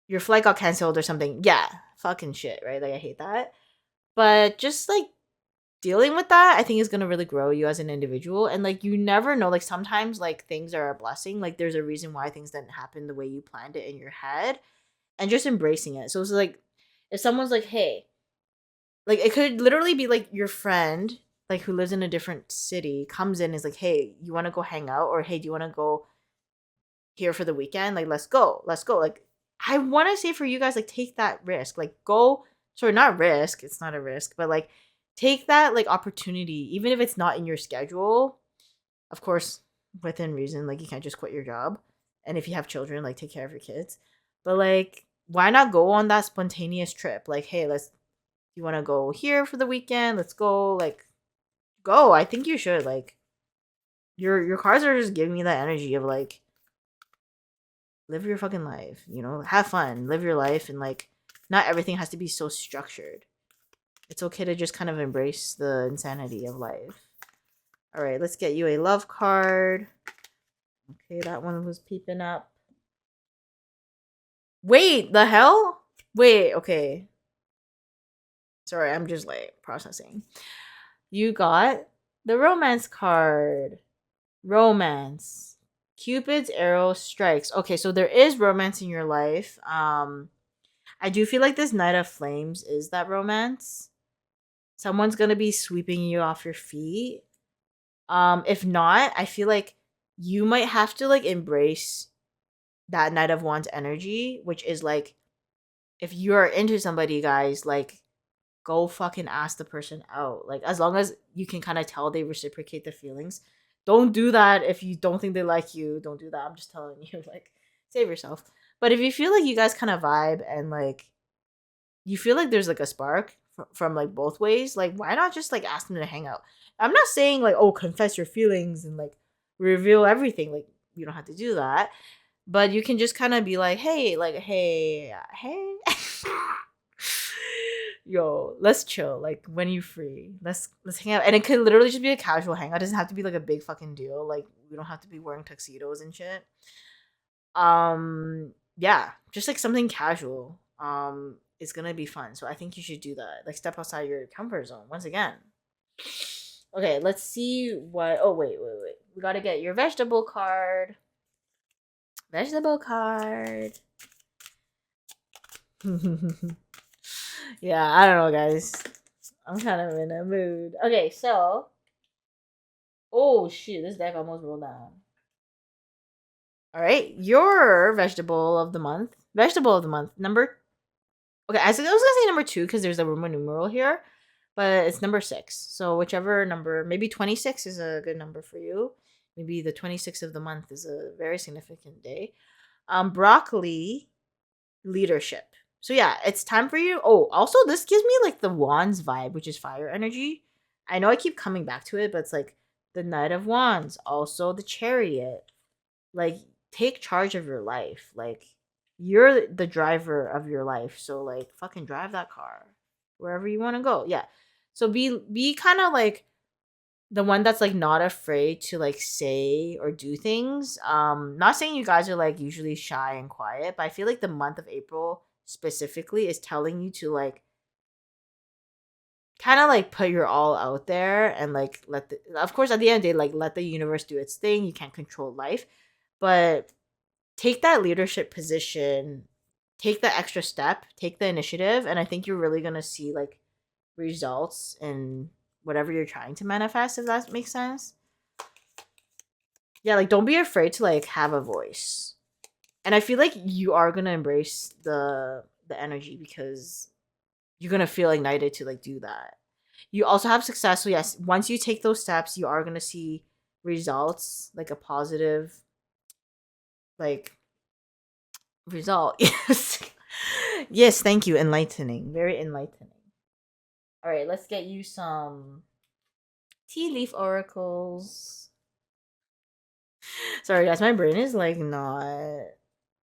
your flight got canceled or something. Yeah, fucking shit, right? Like I hate that. But just like dealing with that, I think is gonna really grow you as an individual. And like you never know, like sometimes like things are a blessing. Like there's a reason why things didn't happen the way you planned it in your head, and just embracing it. So it's like if someone's like, hey, like it could literally be like your friend, like who lives in a different city, comes in and is like, hey, you wanna go hang out? Or hey, do you wanna go here for the weekend? Like let's go. Let's go. Like I wanna say for you guys, like take that risk. Like go, sorry, not risk, it's not a risk, but like take that like opportunity, even if it's not in your schedule. Of course, within reason, like you can't just quit your job. And if you have children, like take care of your kids. But like, why not go on that spontaneous trip? Like, hey, let's, you want to go here for the weekend? Let's go. Like, go. I think you should. Like, your cards are just giving me that energy of like, live your fucking life. You know, have fun, live your life, and like, not everything has to be so structured. It's okay to just kind of embrace the insanity of life. All right, let's get you a love card. Okay, that one was peeping up. Wait, the hell? Wait, okay. Sorry, I'm just like processing. You got the romance card. Romance. Cupid's arrow strikes. Okay, so there is romance in your life. I do feel like this Knight of Flames is that romance. Someone's gonna be sweeping you off your feet. If not, I feel like you might have to like embrace that Knight of Wands energy, which is like if you're into somebody, guys, like go fucking ask the person out. Like as long as you can kind of tell they reciprocate the feelings. Don't do that if you don't think they like you. Don't do that. I'm just telling you, like, save yourself. But if you feel like you guys kind of vibe and like you feel like there's like a spark from like both ways, like why not just like ask them to hang out? I'm not saying like, oh, confess your feelings and like reveal everything. Like you don't have to do that, but you can just kind of be like, hey, hey, yo, let's chill. Like when you free, let's hang out, and it could literally just be a casual hangout. It doesn't have to be like a big fucking deal. Like we don't have to be wearing tuxedos and shit. Yeah, just like something casual. It's gonna be fun. So I think you should do that. Like step outside your comfort zone once again. Okay, let's see what. Oh wait. We gotta get your vegetable card. Vegetable card. Yeah, I don't know, guys. I'm kind of in a mood. Okay, so. Oh, shit. This deck almost rolled down. All right. Your vegetable of the month. Vegetable of the month. Number. Okay, I was going to say number 2 because there's a Roman numeral here. But it's number 6. So whichever number. Maybe 26 is a good number for you. Maybe the 26th of the month is a very significant day. Broccoli. Leadership. So yeah, it's time for you. Oh, also this gives me like the Wands vibe, which is fire energy. I know I keep coming back to it, but it's like the Knight of Wands, also the Chariot. Like take charge of your life. Like you're the driver of your life. So like fucking drive that car wherever you want to go. Yeah. So be kind of like the one that's like not afraid to like say or do things. Not saying you guys are like usually shy and quiet, but I feel like the month of April specifically is telling you to like kind of like put your all out there and like let the, of course at the end of the day, like let the universe do its thing. You can't control life, but take that leadership position, take the extra step, take the initiative, and I think you're really gonna see like results in whatever you're trying to manifest, if that makes sense. Yeah, like don't be afraid to like have a voice. And I feel like you are gonna embrace the energy because you're gonna feel ignited to like do that. You also have success. So yes, once you take those steps, you are gonna see results, like a positive like result. Yes. Yes, thank you. Enlightening. Very enlightening. All right, let's get you some tea leaf oracles. Sorry guys, my brain is like not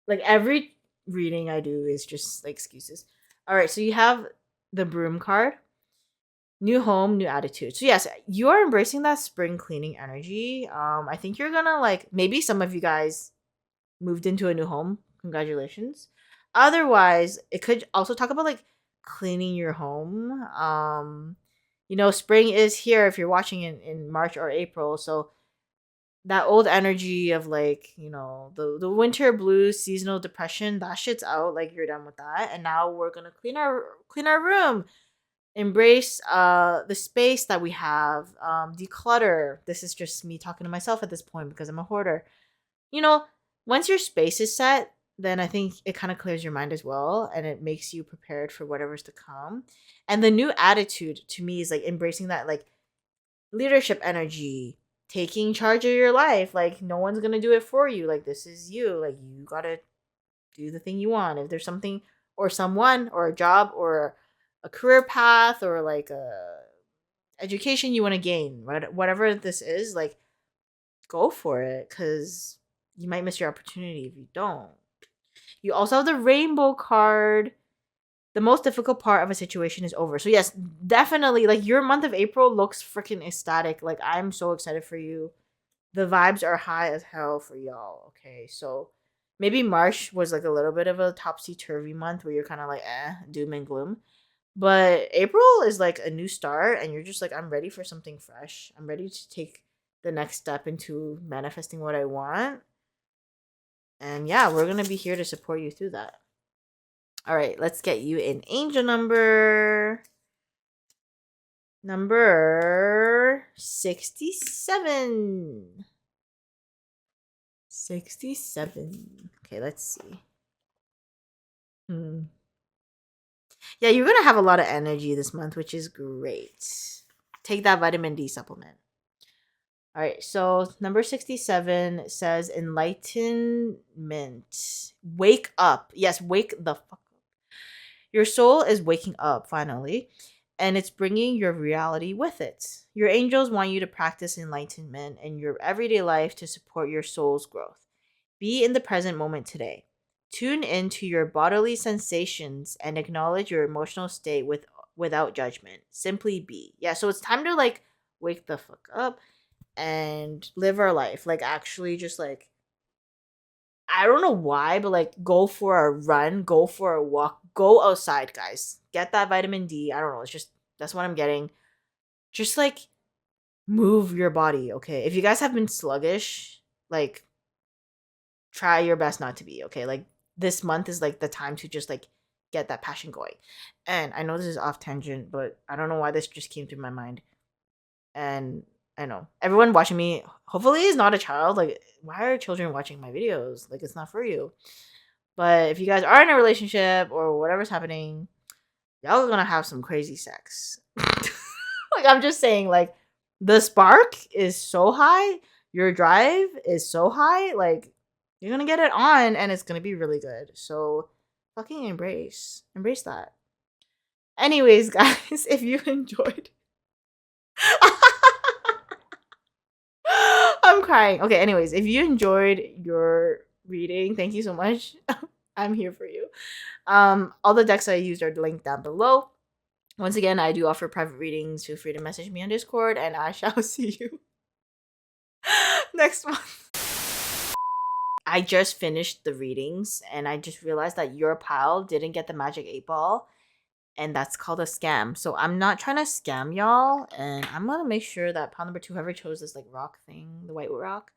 like every reading I do is just like excuses. All right, so you have the broom card. New home, new attitude. So yes, you are embracing that spring cleaning energy. I think you're gonna like maybe some of you guys moved into a new home. Congratulations. Otherwise, it could also talk about like cleaning your home. Spring is here if you're watching in March or April. So that old energy of like, the winter blues, seasonal depression, that shit's out. Like you're done with that. And now we're gonna clean our room. Embrace the space that we have. Declutter. This is just me talking to myself at this point because I'm a hoarder. You know, once your space is set, then I think it kind of clears your mind as well and it makes you prepared for whatever's to come. And the new attitude to me is like embracing that like leadership energy, taking charge of your life. Like no one's going to do it for you. Like this is you. Like you got to do the thing you want. If there's something or someone or a job or a career path or like a education you want to gain, whatever this is, like go for it cuz you might miss your opportunity if you don't. You also have the rainbow card. The most difficult part of a situation is over. So yes, definitely like your month of April looks freaking ecstatic. Like I'm so excited for you. The vibes are high as hell for y'all. Okay, so maybe March was like a little bit of a topsy turvy month where you're kind of like doom and gloom. But April is like a new start, and you're just like, I'm ready for something fresh. I'm ready to take the next step into manifesting what I want. And yeah, we're going to be here to support you through that. All right, let's get you an angel number. Number 67. 67. Okay, let's see. Yeah, you're going to have a lot of energy this month, which is great. Take that vitamin D supplement. All right, so number 67 says enlightenment. Wake up. Yes, wake the fuck up. Your soul is waking up finally, and it's bringing your reality with it. Your angels want you to practice enlightenment in your everyday life to support your soul's growth. Be in the present moment today. Tune into your bodily sensations and acknowledge your emotional state without judgment. Simply be. Yeah, so it's time to like wake the fuck up and live our life. Like actually just like I don't know why, but like go for a run, go for a walk, go outside, guys. Get that vitamin D. I don't know. It's just that's what I'm getting. Just like move your body, okay? If you guys have been sluggish, like try your best not to be, okay? Like this month is like the time to just like get that passion going. And I know this is off tangent, but I don't know why this just came through my mind. And I know everyone watching me hopefully is not a child. Like, why are children watching my videos? Like, it's not for you. But if you guys are in a relationship or whatever's happening, y'all are gonna have some crazy sex. Like, I'm just saying, like, the spark is so high, your drive is so high, like, you're gonna get it on and it's gonna be really good. So, fucking embrace that. Anyways, guys, if you enjoyed. I'm crying. Okay, anyways, if you enjoyed your reading, thank you so much. I'm here for you. All the decks I used are linked down below. Once again, I do offer private readings. Feel free to message me on Discord, and I shall see you next month. I just finished the readings, and I just realized that your pile didn't get the magic 8-ball, and that's called a scam. So I'm not trying to scam y'all, and I'm gonna make sure that pile number 2, whoever chose this like rock thing, the white rock,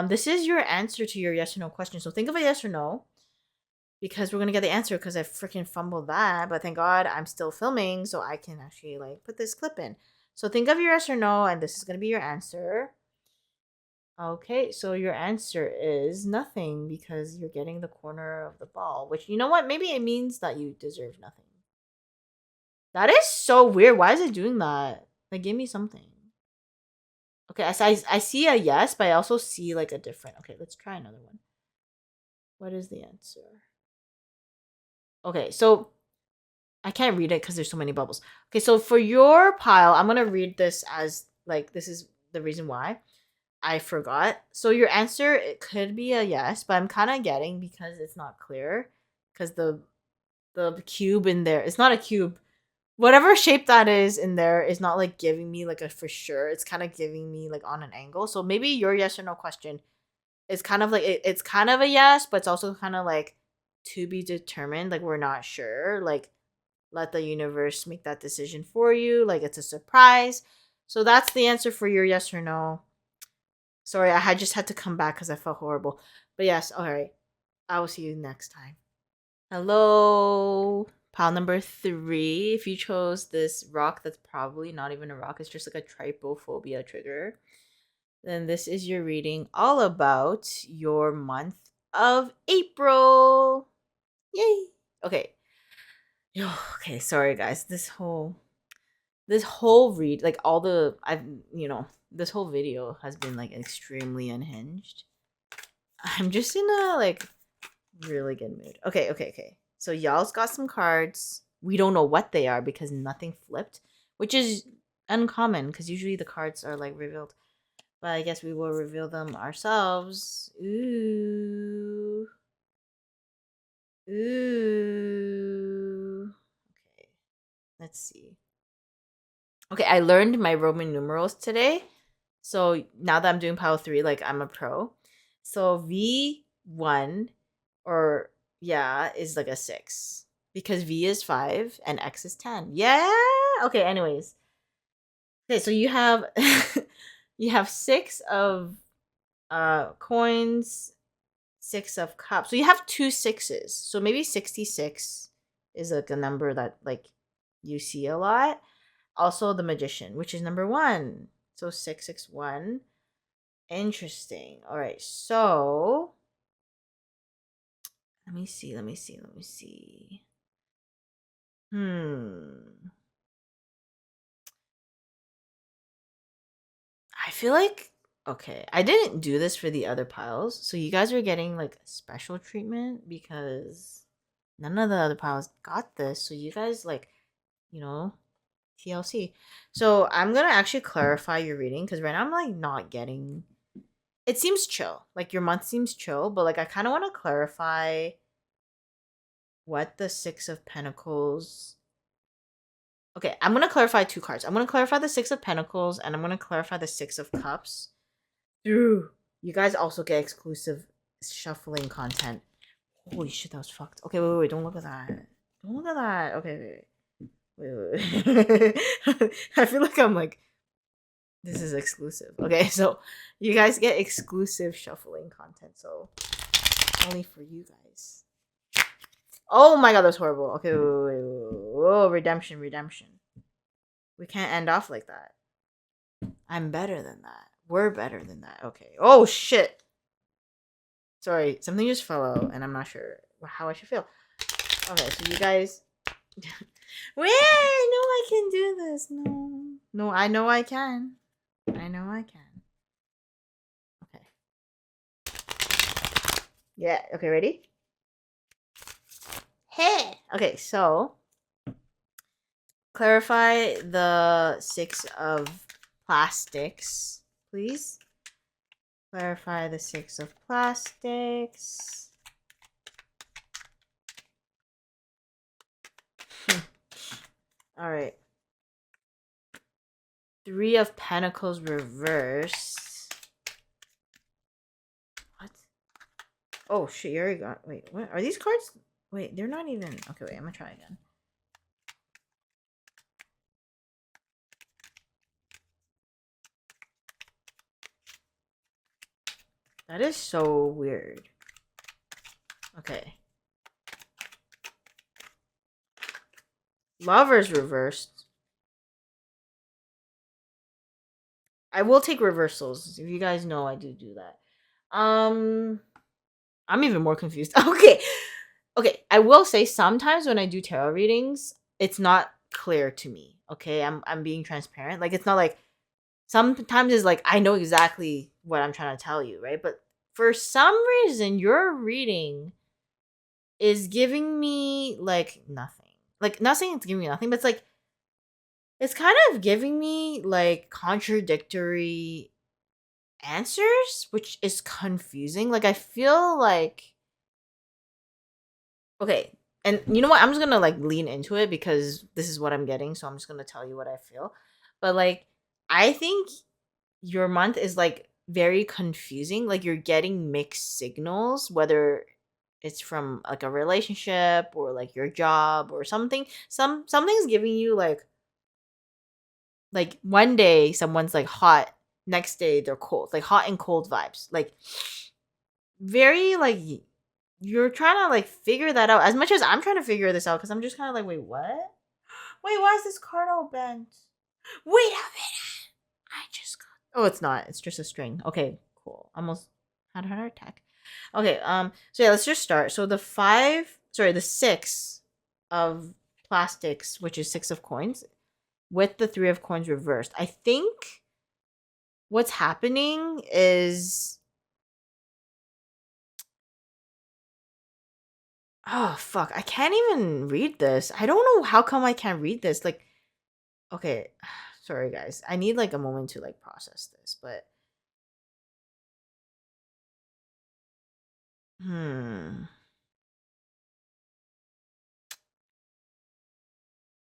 this is your answer to your yes or no question. So think of a yes or no, because we're gonna get the answer, because I freaking fumbled that. But thank God I'm still filming, so I can actually like put this clip in. So think of your yes or no, and this is gonna be your answer. Okay, so your answer is nothing, because you're getting the corner of the ball, which, you know what? Maybe it means that you deserve nothing. That is so weird. Why is it doing that? Like, give me something. Okay, I see a yes, but I also see like a different. Okay, let's try another one. What is the answer? Okay, so I can't read it because there's so many bubbles. Okay, so for your pile, I'm gonna read this as like, this is the reason why. I forgot. So your answer, it could be a yes, but I'm kind of getting, because it's not clear, because the cube in there, it's not a cube. Whatever shape that is in there is not like giving me like a for sure. It's kind of giving me like on an angle. So maybe your yes or no question is kind of like it's kind of a yes, but it's also kind of like to be determined. Like, we're not sure. Like, let the universe make that decision for you. Like, it's a surprise. So that's the answer for your yes or no. Sorry, I just had to come back because I felt horrible. But yes, all right. I will see you next time. Hello, pile number 3. If you chose this rock, that's probably not even a rock. It's just like a trypophobia trigger. Then this is your reading all about your month of April. Yay. Okay. Okay, sorry guys. This whole read, like all the this whole video has been like extremely unhinged. I'm just in a like really good mood. Okay. So y'all's got some cards. We don't know what they are because nothing flipped, which is uncommon because usually the cards are like revealed. But I guess we will reveal them ourselves. Ooh. Ooh. Okay. Let's see. Okay, I learned my Roman numerals today. So now that I'm doing Power 3, like I'm a pro. So V1 or yeah is like a 6 because V is 5 and X is 10. Yeah. Okay, anyways. Okay, so you have you have 6 of coins, 6 of cups. So you have 2 sixes. So maybe 66 is like a number that like you see a lot. Also the magician, which is number 1. So 661. Interesting. All right. So let me see. I feel like okay, I didn't do this for the other piles. So you guys are getting like special treatment because none of the other piles got this. So you guys like, you know, TLC. So I'm going to actually clarify your reading cuz right now I'm like not getting it seems chill. Like your month seems chill, but like I kind of want to clarify what the 6 of Pentacles. Okay, I'm going to clarify 2 cards. I'm going to clarify the 6 of Pentacles and I'm going to clarify the 6 of Cups. Dude, you guys also get exclusive shuffling content. Holy shit, that was fucked. Okay, wait, don't look at that. Don't look at that. Okay, wait. I feel like I'm like, this is exclusive. Okay, so you guys get exclusive shuffling content, so only for you guys. Oh my god, that's horrible. Okay, wait. Whoa, redemption. We can't end off like that. I'm better than that. We're better than that. Okay. Oh shit. Sorry, something just fell out, and I'm not sure how I should feel. Okay, so you guys. Wait, I know I can do this. No, I know I can. Okay. Yeah. Okay, ready? Hey. Okay, so clarify the 6 of plastics, please. Clarify the 6 of plastics. All right. Three of Pentacles reversed. What? Oh shit! You already got. Wait, what are these cards? Wait, they're not even. Okay, wait. I'm gonna try again. That is so weird. Okay. Lovers reversed. I will take reversals. If you guys know, I do that. I'm even more confused. Okay. Okay, I will say sometimes when I do tarot readings, it's not clear to me. Okay? I'm being transparent. Like it's not like sometimes it's like I know exactly what I'm trying to tell you, right? But for some reason your reading is giving me like nothing. Like not saying it's giving me nothing, but it's kind of giving me like contradictory answers, which is confusing. Like I feel like okay, and you know what? I'm just gonna like lean into it because this is what I'm getting, so I'm just gonna tell you what I feel. But like I think your month is like very confusing. Like you're getting mixed signals, whether it's from like a relationship or like your job or something. Something's giving you like one day someone's like hot, next day they're cold, like hot and cold vibes. Like very like you're trying to like figure that out as much as I'm trying to figure this out because I'm just kind of like, wait, what? Wait, why is this card all bent? Wait a minute. I just got. Oh, it's not. It's just a string. Okay, cool. Almost had a heart attack. Okay, so yeah, let's just start. So the six of plastics, which is six of coins, with the three of coins reversed. I think what's happening is oh fuck, I can't even read this. I don't know how come I can't read this. Like, okay, sorry guys. I need like a moment to like process this, but hmm.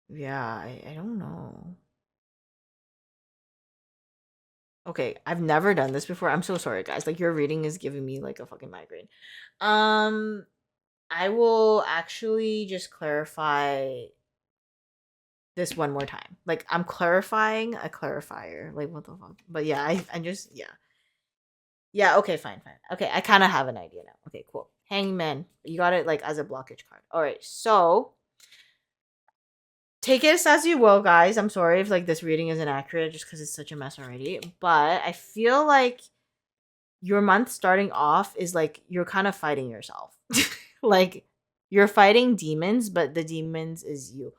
Yeah, I don't know. Okay, I've never done this before. I'm so sorry, guys. Like your reading is giving me like a fucking migraine. Um, I will actually just clarify this one more time. Like I'm clarifying a clarifier. Like what the fuck? But yeah, I just yeah. Yeah, okay, fine, fine. Okay, I kind of have an idea now. Okay, cool. Hangman. You got it like as a blockage card. All right. So, take it as you will, guys. I'm sorry if like this reading isn't accurate just cuz it's such a mess already, but I feel like your month starting off is like you're kind of fighting yourself. Like you're fighting demons, but the demons is you.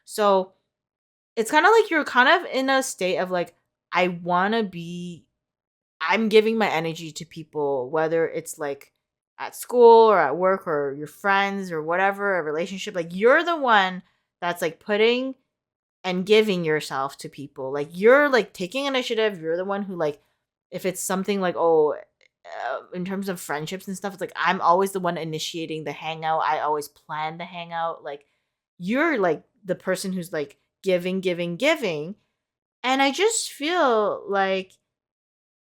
So, it's kind of like you're kind of in a state of like I want to be I'm giving my energy to people, whether it's like at school or at work or your friends or whatever, a relationship. Like you're the one that's like putting and giving yourself to people. Like you're like taking initiative. You're the one who like, if it's something like, oh, in terms of friendships and stuff, it's like I'm always the one initiating the hangout. I always plan the hangout. Like you're like the person who's like giving, giving, giving. And I just feel like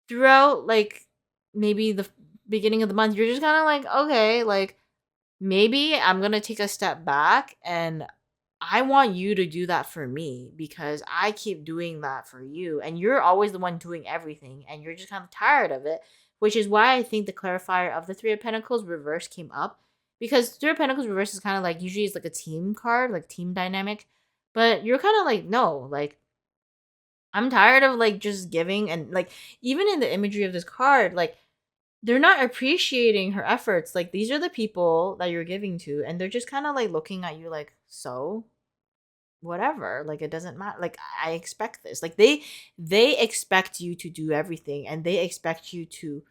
throughout like maybe the beginning of the month you're just kind of like okay like maybe I'm gonna take a step back and I want you to do that for me because I keep doing that for you and you're always the one doing everything and you're just kind of tired of it, which is why I think the clarifier of the three of pentacles reverse came up because three of pentacles reverse is kind of like usually it's like a team card, like team dynamic, but you're kind of like no, like I'm tired of like just giving and like even in the imagery of this card, like they're not appreciating her efforts. Like these are the people that you're giving to, and they're just kind of like looking at you like, so whatever. Like it doesn't matter. Like I expect this. Like they expect you to do everything and they expect you to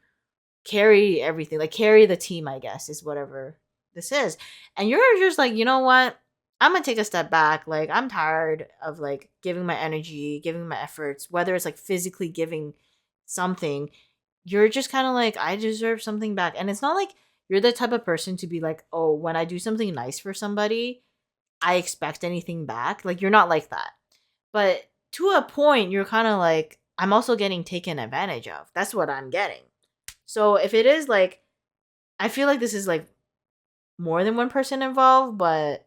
carry everything, like carry the team, I guess, is whatever this is. And you're just like, you know what? I'm gonna take a step back. Like, I'm tired of like giving my energy, giving my efforts, whether it's like physically giving something. You're just kind of like, I deserve something back. And it's not like you're the type of person to be like, oh, when I do something nice for somebody, I expect anything back. Like, you're not like that. But to a point, you're kind of like, I'm also getting taken advantage of. That's what I'm getting. So if it is like, I feel like this is like more than one person involved, but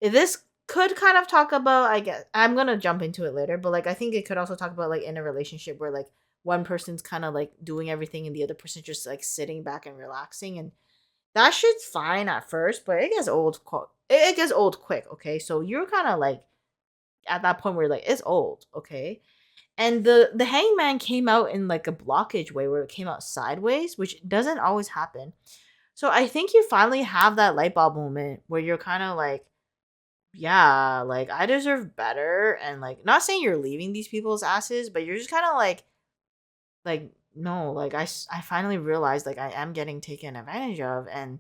this could kind of talk about, I guess, I'm gonna jump into it later, but like I think it could also talk about like in a relationship where like one person's kind of like doing everything and the other person just like sitting back and relaxing, and that shit's fine at first, but it gets old. It gets old quick. Okay, so you're kind of like at that point where like it's old. Okay, and the hangman came out in like a blockage way where it came out sideways, which doesn't always happen. So I think you finally have that light bulb moment where you're kind of like, yeah, like I deserve better, and like not saying you're leaving these people's asses, but you're just kind of like no, like I finally realized like I am getting taken advantage of, and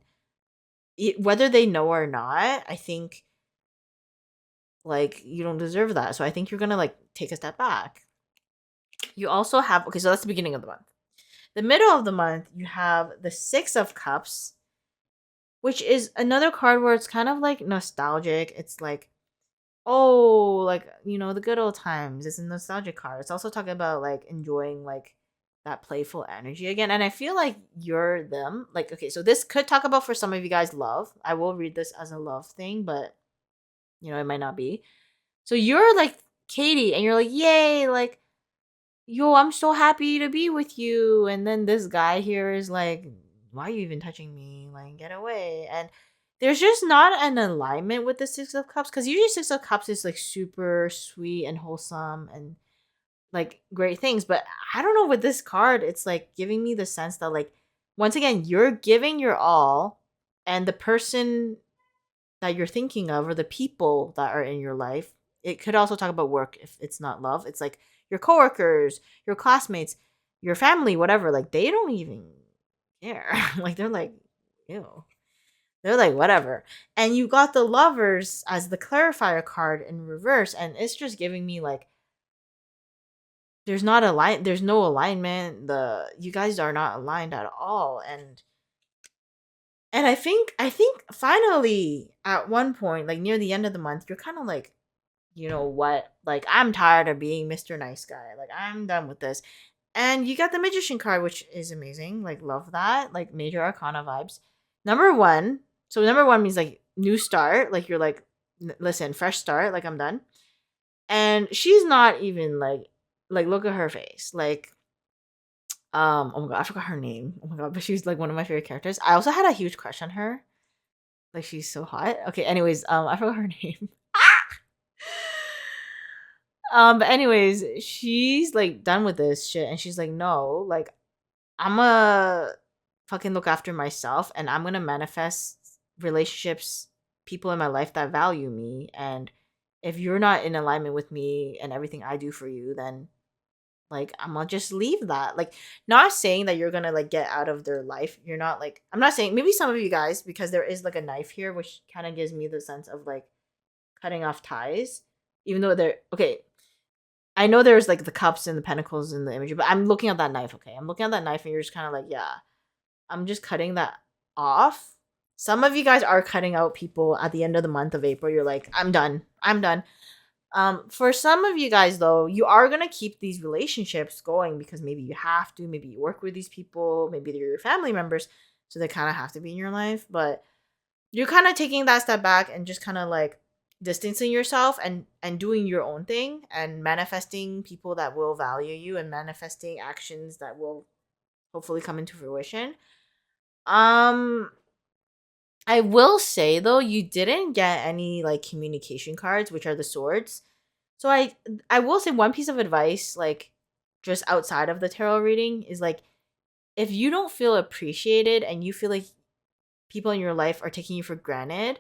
whether they know or not, I think like you don't deserve that. So I think you're gonna like take a step back. You also have, okay, so that's the beginning of the month. The middle of the month, you have the Six of Cups, which is another card where it's kind of like nostalgic. It's like, oh, like, the good old times. It's a nostalgic card. It's also talking about like enjoying like that playful energy again. And I feel like you're them. Like, okay, so this could talk about for some of you guys love. I will read this as a love thing, but it might not be. So you're like Katie, and you're like, yay, like, yo, I'm so happy to be with you. And then this guy here is like, why are you even touching me? Like, get away. And there's just not an alignment with the Six of Cups, because usually Six of Cups is like super sweet and wholesome and like great things. But I don't know, with this card, it's like giving me the sense that, like, once again, you're giving your all, and the person that you're thinking of or the people that are in your life, it could also talk about work if it's not love. It's like your coworkers, your classmates, your family, whatever. Like, they don't even care. Like, they're like, ew. They're like, whatever. And you got the lovers as the clarifier card in reverse, and it's just giving me like, there's no alignment. You guys are not aligned at all. And I think finally at one point, like near the end of the month, you're kind of like, you know what? Like, I'm tired of being Mr. Nice Guy. Like, I'm done with this. And you got the Magician card, which is amazing. Like, love that. Like, major arcana vibes. Number one. So number one means like new start. Like, you're like, listen, fresh start. Like, I'm done. And she's not even like look at her face. Like, oh my god, I forgot her name. Oh my god, but she's like one of my favorite characters. I also had a huge crush on her. Like, she's so hot. Okay, anyways, I forgot her name. But anyways, she's like done with this shit, and she's like, no, like, I'm gonna fucking look after myself, and I'm gonna manifest relationships, people in my life that value me. And if you're not in alignment with me and everything I do for you, then like, I'm gonna just leave that. Like, not saying that you're gonna like get out of their life. You're not like, I'm not saying, maybe some of you guys, because there is like a knife here, which kind of gives me the sense of like cutting off ties, even though they're okay. I know there's like the cups and the pentacles in the imagery, but I'm looking at that knife. Okay, I'm looking at that knife, and you're just kind of like, yeah, I'm just cutting that off. Some of you guys are cutting out people at the end of the month of April. You're like, I'm done. I'm done. For some of you guys though, you are gonna keep these relationships going because maybe you have to, maybe you work with these people, maybe they're your family members, so they kind of have to be in your life. But you're kind of taking that step back and just kind of like distancing yourself and doing your own thing and manifesting people that will value you and manifesting actions that will hopefully come into fruition. um I will say though, you didn't get any like communication cards, which are the swords. So I will say one piece of advice, like just outside of the tarot reading, is like, if you don't feel appreciated and you feel like people in your life are taking you for granted,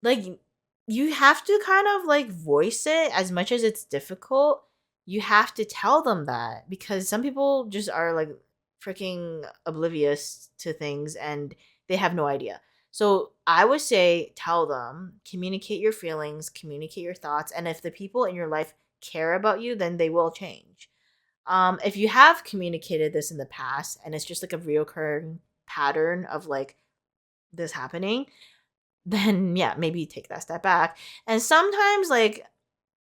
like, you have to kind of like voice it. As much as it's difficult, you have to tell them that, because some people just are like freaking oblivious to things and they have no idea. So I would say tell them, communicate your feelings, communicate your thoughts, and if the people in your life care about you, then they will change. If you have communicated this in the past and it's just like a reoccurring pattern of like this happening, then yeah, maybe take that step back. And sometimes like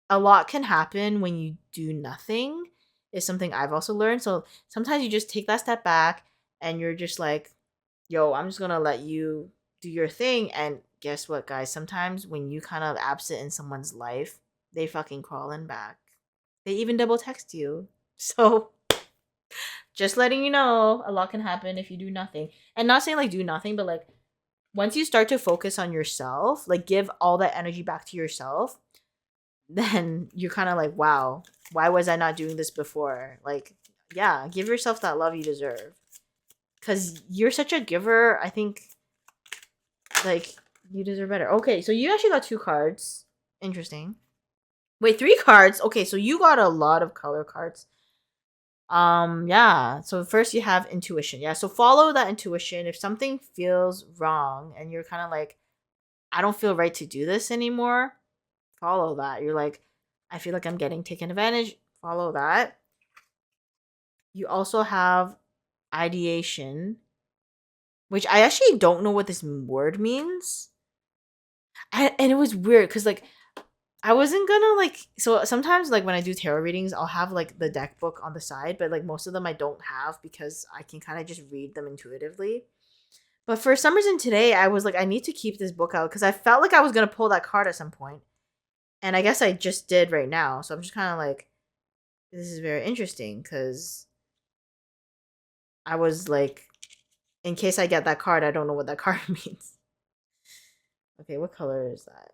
a lot can happen when you do nothing is something I've also learned. So sometimes you just take that step back and you're just like, yo, I'm just gonna let you do your thing. And guess what, guys? Sometimes when you kind of absent in someone's life, they fucking crawling back. They even double text you. So just letting you know, a lot can happen if you do nothing. And not saying like do nothing, but like once you start to focus on yourself, like give all that energy back to yourself, then you're kind of like, wow, why was I not doing this before? Like, yeah, give yourself that love you deserve. Because you're such a giver. I think, like, you deserve better. Okay, so you actually got 2 cards. Interesting. Wait, 3 cards? Okay, so you got a lot of color cards. Yeah. So first you have intuition. Yeah, so follow that intuition. If something feels wrong and you're kind of like, I don't feel right to do this anymore, follow that. You're like, I feel like I'm getting taken advantage. Follow that. You also have ideation, which I actually don't know what this word means. And it was weird because like I wasn't gonna like, so sometimes like when I do tarot readings, I'll have like the deck book on the side, but like most of them I don't have because I can kind of just read them intuitively. But for some reason today, I was like, I need to keep this book out because I felt like I was gonna pull that card at some point. And I guess I just did right now. So I'm just kind of like, this is very interesting because I was like, in case I get that card, I don't know what that card means. Okay, what color is that?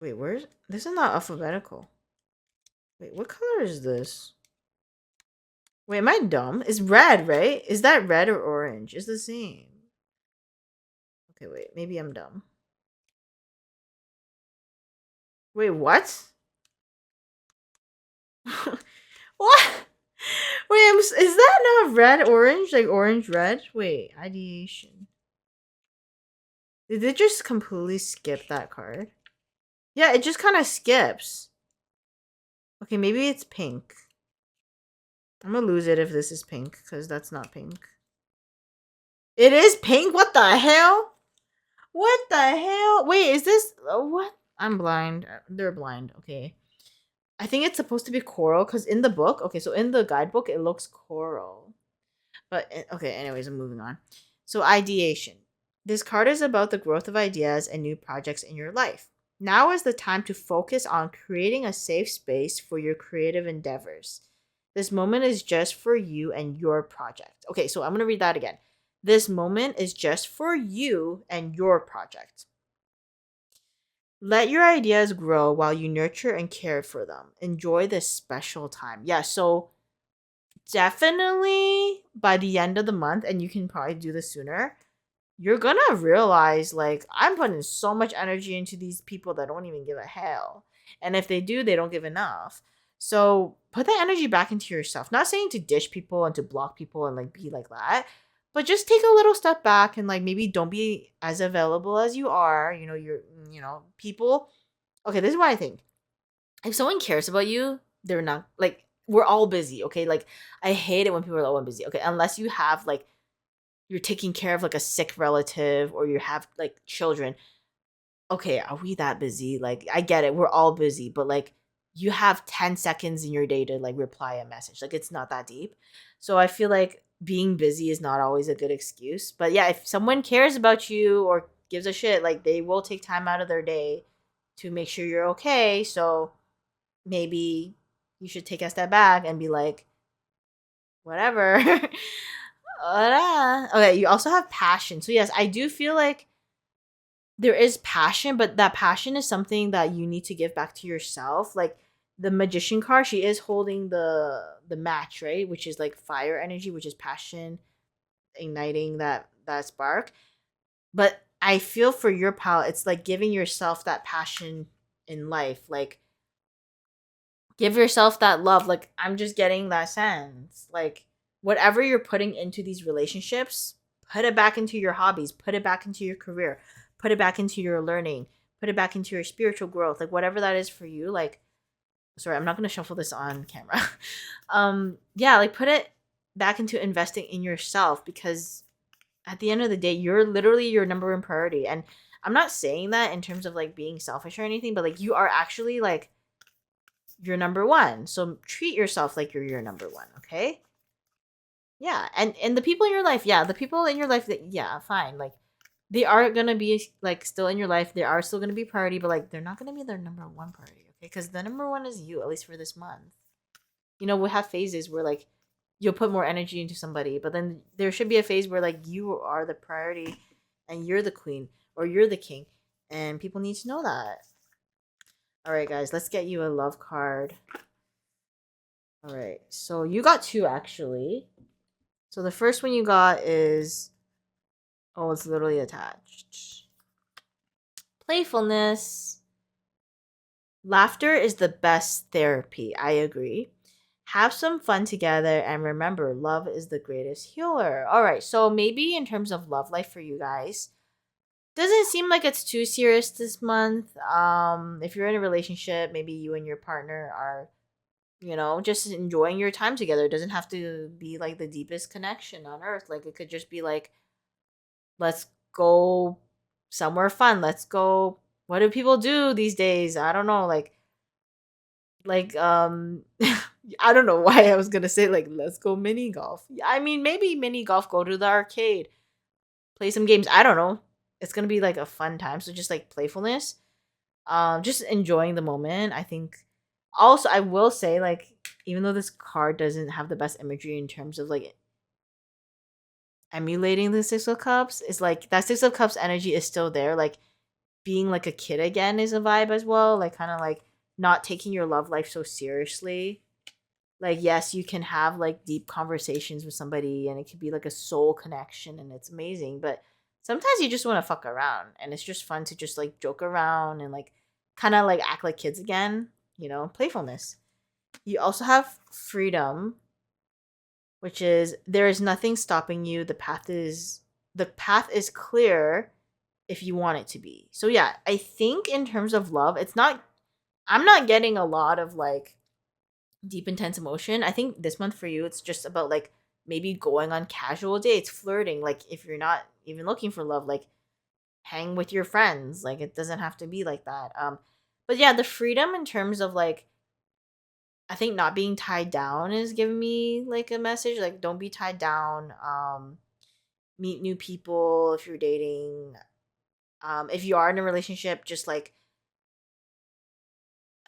Wait, where's this is not alphabetical. Wait, what color is this? Wait, am I dumb? It's red, right? Is that red or orange? It's the same. Okay, wait, maybe I'm dumb. Wait, what? What? Wait, is that not red orange? Like orange red? Wait, ideation. Did it just completely skip that card? Yeah, it just kind of skips. Okay, maybe it's pink. I'm gonna lose it if this is pink, because that's not pink. It is pink? What the hell? What the hell? Wait, is this... what? I'm blind. They're blind. Okay. I think it's supposed to be coral, because in the book... okay, so in the guidebook, it looks coral. But, okay, anyways, I'm moving on. So, ideation. This card is about the growth of ideas and new projects in your life. Now is the time to focus on creating a safe space for your creative endeavors. This moment is just for you and your project. Okay, so I'm going to read that again. This moment is just for you and your project. Let your ideas grow while you nurture and care for them. Enjoy this special time. Yeah, so definitely by the end of the month, and you can probably do this sooner, you're gonna realize like I'm putting so much energy into these people that don't even give a hell. And if they do, they don't give enough. So put that energy back into yourself. Not saying to dish people and to block people and like be like that, but just take a little step back and like maybe don't be as available as you are. You know, people. Okay, this is what I think. If someone cares about you, they're not like, we're all busy, okay? Like I hate it when people are like, oh, I'm busy. Okay, unless you have like you're taking care of like a sick relative or you have like children. Okay, are we that busy? Like I get it, we're all busy, but like you have 10 seconds in your day to like reply a message. Like it's not that deep. So I feel like being busy is not always a good excuse. But yeah, if someone cares about you or gives a shit, like they will take time out of their day to make sure you're okay. So maybe you should take a step back and be like, whatever. Okay, you also have passion. So yes, I do feel like there is passion, but that passion is something that you need to give back to yourself. Like the magician card, she is holding the match, right? Which is like fire energy, which is passion, igniting that spark. But I feel for your pal, it's like giving yourself that passion in life. Like give yourself that love. Like I'm just getting that sense. Like whatever you're putting into these relationships, put it back into your hobbies, put it back into your career, put it back into your learning, put it back into your spiritual growth. Like whatever that is for you. Like sorry, I'm not gonna shuffle this on camera. Yeah, like put it back into investing in yourself because at the end of the day, you're literally your number one priority. And I'm not saying that in terms of like being selfish or anything, but like you are actually like your number one. So treat yourself like you're your number one, okay? Yeah. And the people in your life, yeah, the people in your life that yeah, fine. Like they are gonna be like still in your life. They are still gonna be priority, but like they're not gonna be their number one priority, okay? Because the number one is you, at least for this month. You know, we'll have phases where like you'll put more energy into somebody, but then there should be a phase where like you are the priority and you're the queen or you're the king. And people need to know that. All right, guys, let's get you a love card. All right, so you got two actually. So the first one you got is, oh, it's literally attached. Playfulness. Laughter is the best therapy. I agree. Have some fun together and remember, love is the greatest healer. All right, so maybe in terms of love life for you guys, doesn't seem like it's too serious this month. If you're in a relationship, maybe you and your partner are, just enjoying your time together. It doesn't have to be like the deepest connection on earth. Like it could just be like, let's go somewhere fun. Let's go. What do people do these days? I don't know. Like I don't know why I was gonna say like let's go mini golf. I mean maybe mini golf, go to the arcade, play some games. I don't know. It's gonna be like a fun time. So just like playfulness, just enjoying the moment. I think. Also, I will say like even though this card doesn't have the best imagery in terms of like emulating the Six of Cups, is like that Six of Cups energy is still there. Like being like a kid again is a vibe as well. Like kind of like not taking your love life so seriously. Like yes, you can have like deep conversations with somebody and it could be like a soul connection and it's amazing, but sometimes you just want to fuck around and it's just fun to just like joke around and like kind of like act like kids again, playfulness. You also have freedom, which is there is nothing stopping you. The path is clear if you want it to be. So yeah, I think in terms of love, I'm not getting a lot of like deep intense emotion. I think this month for you it's just about like maybe going on casual dates, flirting, like if you're not even looking for love, like hang with your friends. Like it doesn't have to be like that. But yeah, the freedom in terms of like I think not being tied down is giving me like a message like don't be tied down. Meet new people if you're dating. If you are in a relationship, just like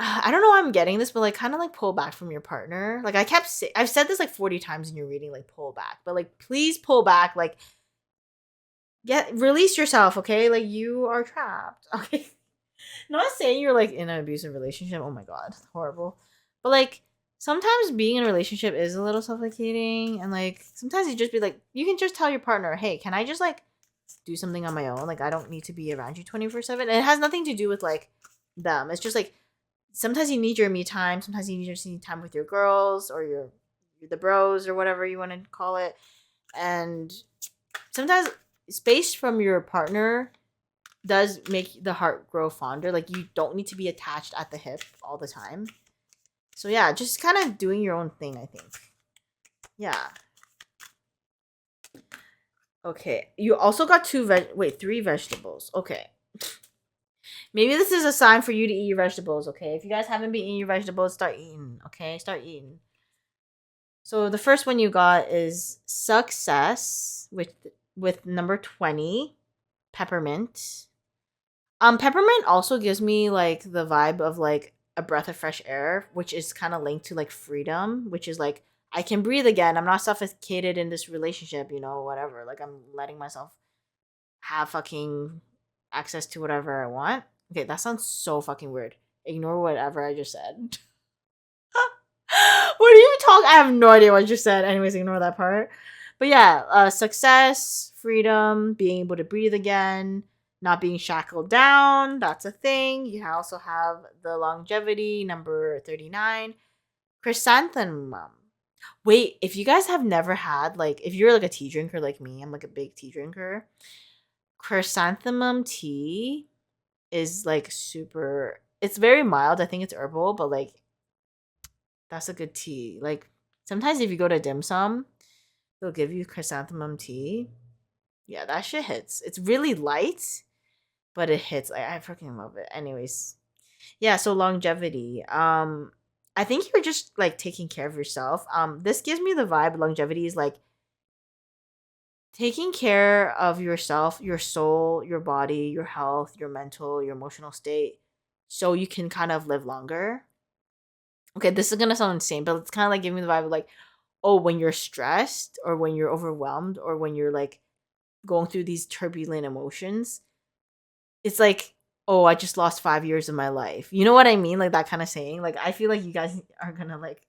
I don't know why I'm getting this, but like kind of like pull back from your partner. Like I've said this like 40 times in your reading, like pull back, but like please pull back. Like release yourself, okay? Like you are trapped, okay? Not saying you're like in an abusive relationship. Oh my god, horrible. But like sometimes being in a relationship is a little suffocating, and like sometimes you just be like, you can just tell your partner, hey, can I just like do something on my own? Like I don't need to be around you 24/7. And it has nothing to do with like them. It's just like sometimes you need your me time. Sometimes you just need time with your girls or the bros or whatever you want to call it. And sometimes space from your partner does make the heart grow fonder. Like you don't need to be attached at the hip all the time. So yeah, just kind of doing your own thing, I think. Yeah. Okay. You also got three vegetables. Okay. Maybe this is a sign for you to eat your vegetables, okay? If you guys haven't been eating your vegetables, start eating, okay? Start eating. So the first one you got is success with number 20, peppermint. Peppermint also gives me like the vibe of like a breath of fresh air, which is kind of linked to like freedom, which is like I can breathe again. I'm not suffocated in this relationship, whatever. Like I'm letting myself have fucking access to whatever I want. Okay, that sounds so fucking weird. Ignore whatever I just said. What are you talking? I have no idea what I just said. Anyways, ignore that part. But yeah, success, freedom, being able to breathe again, not being shackled down. That's a thing. You also have the longevity, number 39. Chrysanthemum. Wait, if you guys have never had, like, if you're like a tea drinker like me, I'm like a big tea drinker. Chrysanthemum tea is like super, it's very mild. I think it's herbal, but like, that's a good tea. Like, sometimes if you go to dim sum, they'll give you chrysanthemum tea. Yeah, that shit hits. It's really light, but it hits. I freaking love it. Anyways, yeah, so longevity. I think you're just like taking care of yourself. This gives me the vibe longevity is like taking care of yourself, your soul, your body, your health, your mental, your emotional state so you can kind of live longer. Okay, this is gonna sound insane, but it's kind of like giving me the vibe of like, oh, when you're stressed or when you're overwhelmed or when you're like going through these turbulent emotions, it's like, oh, I just lost 5 years of my life. You know what I mean? Like that kind of saying. Like I feel like you guys are gonna like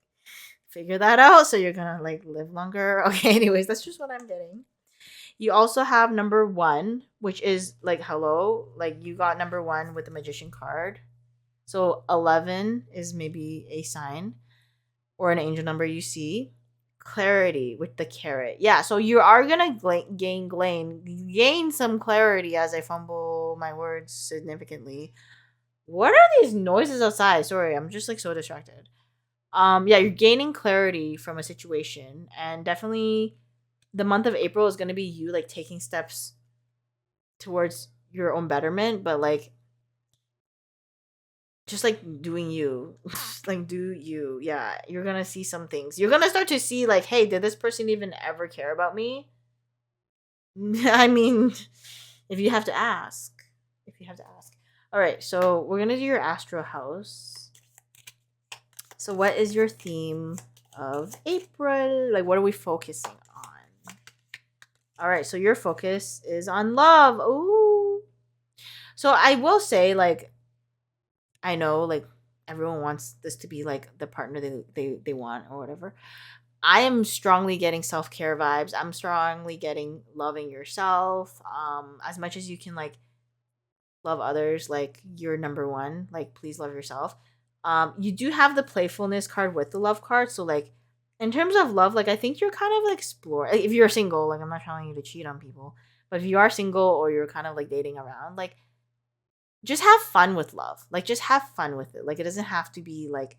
figure that out, so you're gonna like live longer. Okay, anyways, that's just what I'm getting. You also have number one, which is like hello, like you got number one with the magician card. So 11 is maybe a sign or an angel number you see. Clarity with the carrot. Yeah, so you are gonna gain some clarity as I fumble my words significantly. What are these noises outside? Sorry, I'm just like so distracted. Yeah, you're gaining clarity from a situation, and definitely the month of April is gonna be you like taking steps towards your own betterment, but like just like doing you. Like do you. Yeah, you're gonna see some things. You're gonna start to see like, hey, did this person even ever care about me? I mean, if you have to ask. If you have to ask. All right, so we're gonna do your astro house. So what is your theme of April? Like what are we focusing on? All right, so your focus is on love. Ooh. So I will say like I know like everyone wants this to be like the partner they want or whatever. I am strongly getting self-care vibes. I'm strongly getting loving yourself. As much as you can like love others, like you're number one. Like please love yourself. You do have the playfulness card with the love card. So like in terms of love, like I think you're kind of like explore like, if you're single, like I'm not telling you to cheat on people, but if you are single or you're kind of like dating around, like just have fun with love. Like just have fun with it. Like it doesn't have to be like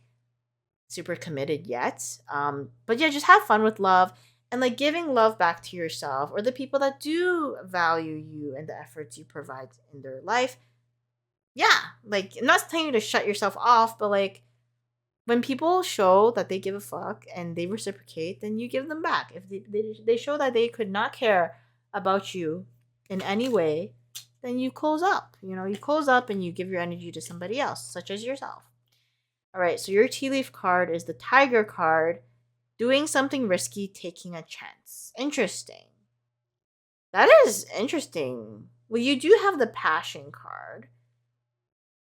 super committed yet. But yeah, just have fun with love and like giving love back to yourself or the people that do value you and the efforts you provide in their life. Yeah, like I'm not telling you to shut yourself off, but like when people show that they give a fuck and they reciprocate, then you give them back. If they show that they could not care about you in any way, then you close up. You know, you close up and you give your energy to somebody else, such as yourself. All right, so your tea leaf card is the tiger card. Doing something risky, taking a chance. Interesting. That is interesting. Well, you do have the passion card.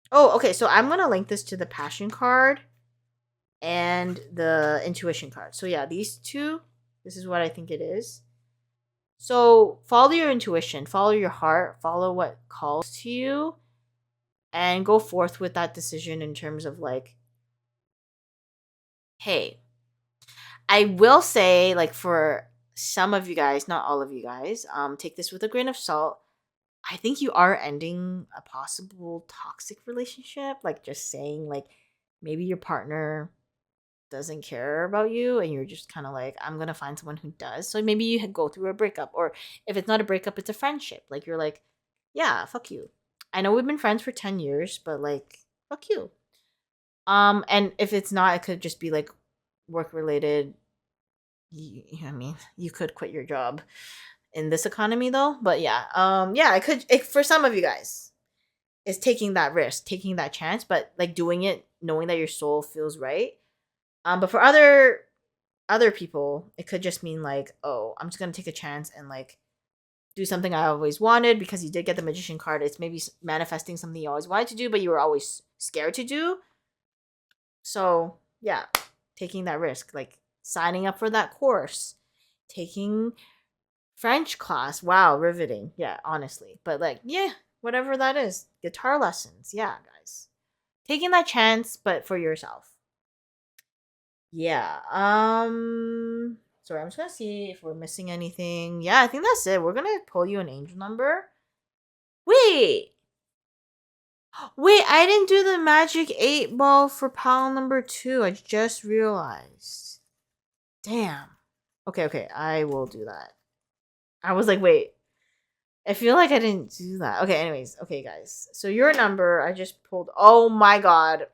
Oh, okay, so I'm going to link this to the passion card and the intuition card. So yeah, these two, this is what I think it is. So follow your intuition, follow your heart, follow what calls to you, and go forth with that decision in terms of like, hey, I will say, like for some of you guys, not all of you guys, take this with a grain of salt. I think you are ending a possible toxic relationship. Like just saying, like maybe your partner doesn't care about you and you're just kind of like I'm gonna find someone who does, so maybe you go through a breakup, or if it's not a breakup it's a friendship, like you're like yeah fuck you, I know we've been friends for 10 years but like fuck you. And if it's not, it could just be like work related. I mean you could quit your job in this economy though, but yeah, yeah, for some of you guys is taking that risk, taking that chance, but like doing it knowing that your soul feels right. But for other people, it could just mean like, oh, I'm just gonna take a chance and like do something I always wanted, because you did get the magician card. It's maybe manifesting something you always wanted to do, but you were always scared to do. So yeah, taking that risk, like signing up for that course, taking French class. Wow, riveting. Yeah, honestly. But like, yeah, whatever that is, guitar lessons. Yeah, guys, taking that chance, but for yourself. Yeah. Sorry, I'm just gonna see if we're missing anything. Yeah, I think that's it. We're gonna pull you an angel number. Wait. Wait, I didn't do the magic 8 ball for pile number 2. I just realized. Damn. Okay, I will do that. I was like, wait. I feel like I didn't do that. Okay, anyways. Okay, guys. So your number, I just pulled. Oh my god.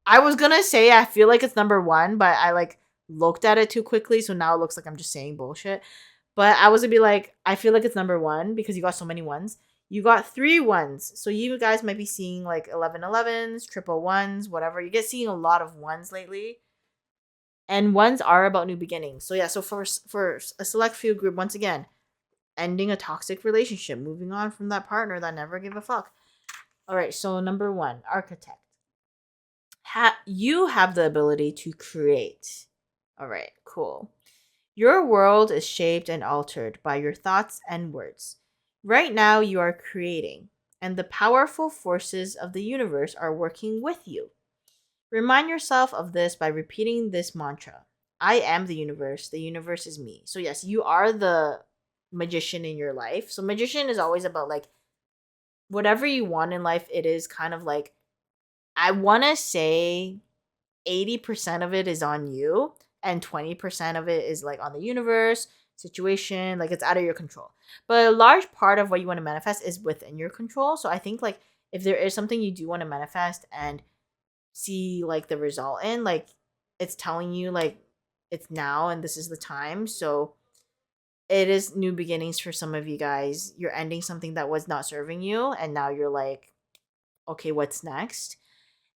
I was gonna say I feel like it's number one, but I like looked at it too quickly, so now it looks like I'm just saying bullshit. But I was gonna be like, I feel like it's number one because you got so many ones. You got 3 ones. So you guys might be seeing like 11 11s, triple ones, whatever. You get seeing a lot of ones lately. And ones are about new beginnings. So yeah, so for a select few group, once again, ending a toxic relationship, moving on from that partner that never gave a fuck. All right, so number one, architect. You have the ability to create. All right, cool. Your world is shaped and altered by your thoughts and words. Right now, you are creating, and the powerful forces of the universe are working with you. Remind yourself of this by repeating this mantra: I am the universe is me. So, yes, you are the magician in your life. So, magician is always about like whatever you want in life, it is kind of like, I want to say 80% of it is on you and 20% of it is like on the universe, situation, like it's out of your control. But a large part of what you want to manifest is within your control. So I think like if there is something you do want to manifest and see like the result in, like it's telling you like it's now and this is the time. So it is new beginnings for some of you guys. You're ending something that was not serving you and now you're like, okay, what's next?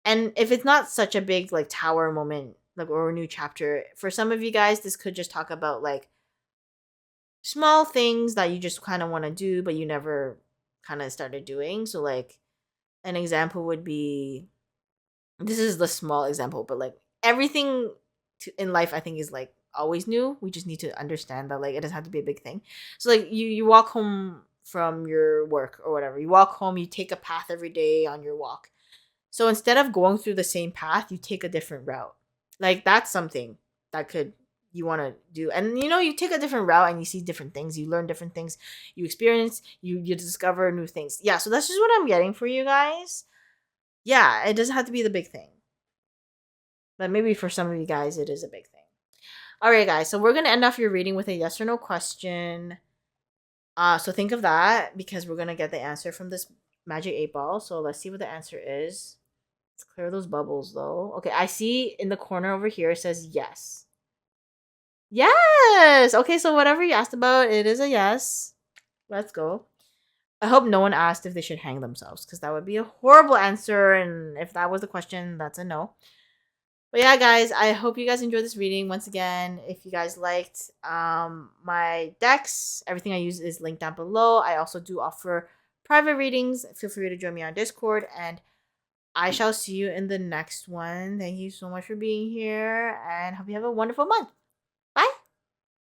And if it's not such a big like tower moment, like or a new chapter, for some of you guys, this could just talk about like small things that you just kind of want to do, but you never kind of started doing. So like an example would be, this is the small example, but like everything in life, I think is like always new. We just need to understand that like it doesn't have to be a big thing. So like you walk home from your work or whatever. You walk home, you take a path every day on your walk. So instead of going through the same path, you take a different route. Like that's something that could you want to do. And you take a different route and you see different things, you learn different things, you experience, you discover new things. Yeah, so that's just what I'm getting for you guys. Yeah, it doesn't have to be the big thing. But maybe for some of you guys it is a big thing. All right, guys. So we're going to end off your reading with a yes or no question. So think of that because we're going to get the answer from this magic 8 ball. So let's see what the answer is. Let's clear those bubbles though. Okay, I see in the corner over here it says yes. Yes! Okay, so whatever you asked about, it is a yes. Let's go. I hope no one asked if they should hang themselves because that would be a horrible answer. And if that was the question, that's a no. But yeah, guys, I hope you guys enjoyed this reading. Once again, if you guys liked my decks, everything I use is linked down below. I also do offer private readings. Feel free to join me on Discord, and I shall see you in the next one. Thank you so much for being here, and hope you have a wonderful month.